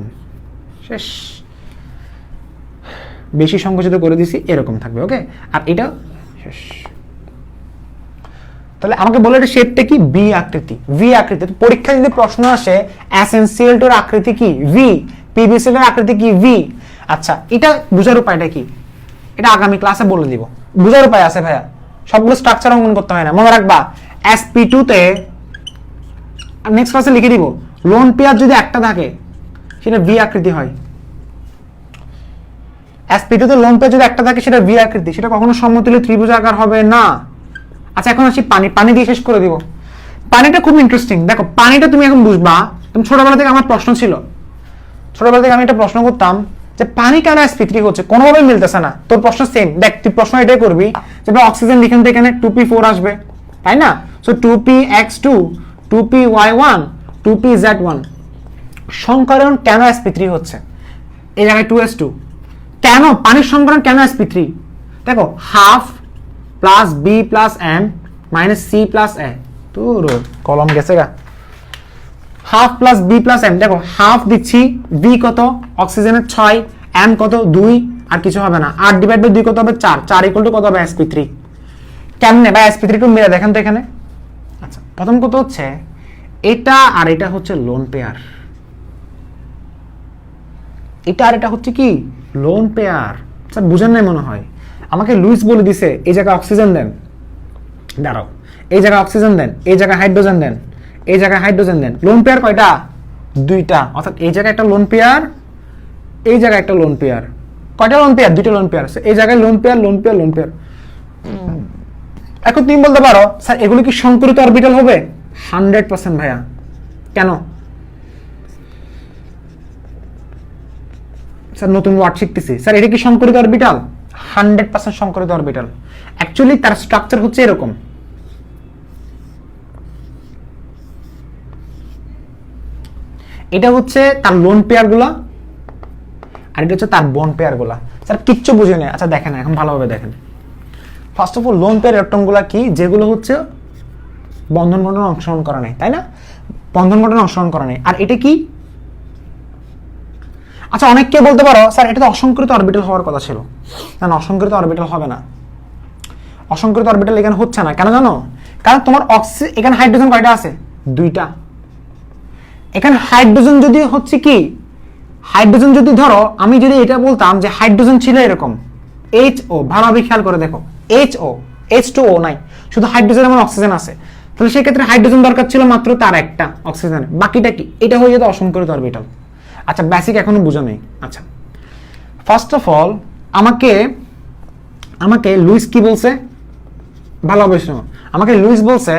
শেষ, বেশি সংকুচিত করে দিছি, এরকম থাকবে। ওকে, আর এটা শেষ। তাহলে আমাকে বলে এটা শেপটা কি বি আকৃতি, ভি আকৃতি। পরীক্ষায় যদি প্রশ্ন আসে এসএনসিএল এর আকৃতি কি ভি, পিবিসিএল এর আকৃতি কি ভি। আচ্ছা এটা বোঝার উপায়টা কি, এটা আগামী ক্লাসে বলে দিব। বোঝার উপায় আছে ভাইয়া, সবগুলো স্ট্রাকচার অঙ্কন করতে হয় না, মনে রাখবা sp2 তে নেক্সট ক্লাসে লিখে দিব লোন পেয়ার যদি একটা থাকে সেটা ভি আকৃতি হয়। sp2 তে লোন পেয়ার যদি একটা থাকে সেটা ভি আকৃতি, সেটা কখনো সমতুল্য ত্রিভুজ আকার হবে না। আচ্ছা এখন আসি পানি দিয়ে শেষ করে দিব। পানিটা খুব ইন্টারেস্টিং, দেখো পানিটা তুমি এখন বুঝবা। তুমি ছোটবেলা থেকে আমার প্রশ্ন ছিল, ছোটবেলা থেকে আমি একটা প্রশ্ন করতাম যে পানি কেন sp3 হচ্ছে, কোনোভাবে মিলতেছে না। তোর প্রশ্ন সেম, দেখ তুই প্রশ্ন এটাই করবি যে অক্সিজেন লিখেন তো এখানে 2p4 আসবে, তাই না? So 2px2 2py1 2pz1। সংকরণ কেন sp3 হচ্ছে, এই জায়গায় 2s2 কেন, পানির সংকরণ কেন sp3? দেখো half plus B plus M minus C plus A, তোর কলম গেছে গা। Half plus B plus M, দেখো হাফ দিচ্ছি, বি কত অক্সিজেনের 6, এম কত 2, আর কিছু হবে না, 8 ডিভাইড বাই 2 কত হবে 4, 4 ইকুয়াল টু কত হবে sp3। কেমনে বা sp3 টু মিলে দেখেন তো এখানে। আচ্ছা প্রথম কত হচ্ছে এটা আর এটা হচ্ছে লোন পেয়ার, এটা আর এটা হচ্ছে কি লোন পেয়ার। স্যার বুঝেন নাই মনে হয়, আমাকে লুইস বলে দিছে এই জায়গায় অক্সিজেন দেন, দাঁড়াও এই জায়গায় অক্সিজেন দেন, এই জায়গায় হাইড্রোজেন দেন, এই জায়গায় হাইড্রোজেন দেন। লোন পেয়ার কয়টা, দুইটা, অর্থাৎ এই জায়গায় একটা লোন পেয়ার, এই জায়গায় একটা লোন পেয়ার। কয়টা লোন পেয়ার, দুইটা লোন পেয়ার। এই জায়গায় lone pair lone pair lone pair. এখন তুমি বলতে পারো স্যার এগুলো কি সংকরিত অরবিটাল হবে? 100% ভাইয়া। কেন স্যার নতুন ওয়ার্ড শিখতেছি, স্যার এটা কি সংকরিত অরবিটাল? 100% সংকরিত অরবিটাল। অ্যাকচুয়ালি তার স্ট্রাকচার হচ্ছে এরকম, এটা হচ্ছে তার লোন পেয়ার গুলা আর এটা হচ্ছে তার বন্ড পেয়ার গুলা। স্যার কিচ্ছু বুঝে নেই। আচ্ছা দেখেন এখন ভালোভাবে দেখেন। First of all loan pair electron গুলা কি, যেগুলো হচ্ছে বন্ধন গঠনে অংশগ্রহণ করা নেই, তাই না? বন্ধন গঠনে অংশগ্রহণ করা নেই। আর এটা কি, আচ্ছা অনেককে বলতে পারো স্যার এটা তো অসংকৃত অরবিটাল হওয়ার কথা ছিল। না অসংকৃত অরবিটাল হবে না, অসংকৃত অরবিটাল এখানে হচ্ছে না। কেন জানো? কারণ তোমার এখানে হাইড্রোজেন কয়টা আছে, দুইটা। এখানে হাইড্রোজেন যদি হচ্ছে কি, হাইড্রোজেন যদি ধরো আমি যদি এটা বলতাম যে হাইড্রোজেন ছিল এরকম HO, ভালোভাবে খেয়াল করে দেখো HO H2O নাই, শুধু হাইড্রোজেন এবং অক্সিজেন আছে, তাহলে সেই ক্ষেত্রে হাইড্রোজেন দরকার ছিল মাত্র তার একটা অক্সিজেন, বাকিটা কি, এটা হয়ে যেত অসংকরিত অরবিটাল। আচ্ছা বেসিক এখনো বোঝা নেই। আচ্ছা ফার্স্ট অফ অল আমাকে লুইস কি বলছে, ভালোভাবে শোনো। আমাকে লুইস বলছে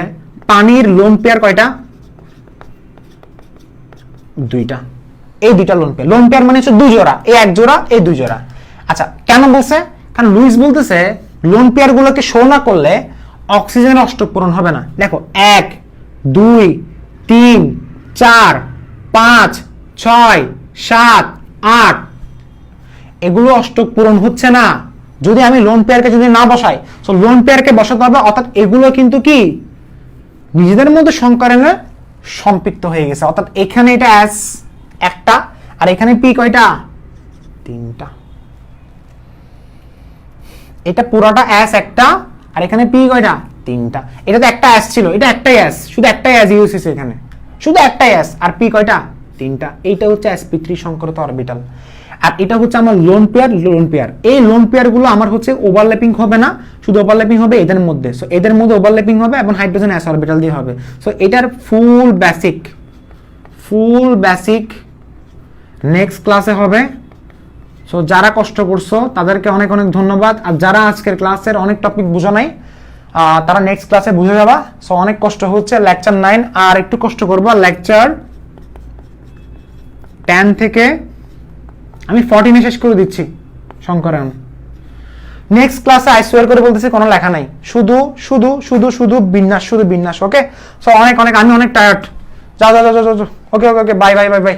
পানির লোন পেয়ার কয়টা, দুইটা। এই দুইটা লোন পেয়ার, লোন পেয়ার মানে হচ্ছে দুই জোড়া, এই এক জোড়া এই দুই জোড়া। আচ্ছা কেন বলছে? কারণ লুইস বলতেছে লোন পেয়ার গুলোকে শো না করলে অক্সিজেনের অষ্টক পূরণ হবে না। দেখো 1 2 3 4 5 6 7 8 এগুলো অষ্টক পূরণ হচ্ছে না যদি আমি লোন পেয়ারকে যদি না বসাই। সো লোন পেয়ারকে বসাতে হবে, অর্থাৎ এগুলো কিন্তু কি নিজেদের মধ্যে সংকরণে সম্পৃক্ত হয়ে গেছে। অর্থাৎ এখানে এটা S একটা আর এখানে P কয়টা, তিনটা। এটা পুরোটা S একটা আর এখানে P কয়টা, তিনটা। এটা তো একটা S ছিল, এটা একটাই S, শুধু একটাই S ইউজ হয়েছে এখানে, শুধু একটাই S আর P কয়টা, তিনটা। এইটা হচ্ছে sp3 সংকরিত অরবিটাল। আর এটা হচ্ছে আমার লোন পেয়ার। লোন পেয়ার, এই লোন পেয়ার গুলো আমার হচ্ছে ওভারল্যাপিং হবে না, শুধু ওভারল্যাপিং হবে এদের মধ্যে। সো এদের মধ্যে ওভারল্যাপিং হবে এবং হাইড্রোজেন s অরবিটাল দিয়ে হবে। সো এটার ফুল বেসিক নেক্সট ক্লাসে হবে। সো যারা কষ্ট করছো তাদেরকে অনেক অনেক ধন্যবাদ। আর যারা আজকের ক্লাসের অনেক টপিক বুঝো নাই তারা নেক্সট ক্লাসে বুঝে যাবা। সো অনেক কষ্ট হচ্ছে লেকচার 9, আর একটু কষ্ট করবো লেকচার 10 থেকে আমি 14 শেষ করে দিচ্ছি সংকরণ। নেক্সট ক্লাসে আই সোয়ার করে বলতেছি কোনো লেখা নাই, শুধু শুধু শুধু শুধু বিন্যাস, শুধু বিন্যাস। ওকে, সো অনেক অনেক আমি অনেক টায়ার্ড। যাও যাও যাও যাও। ওকে ওকে ওকে, বাই বাই বাই বাই।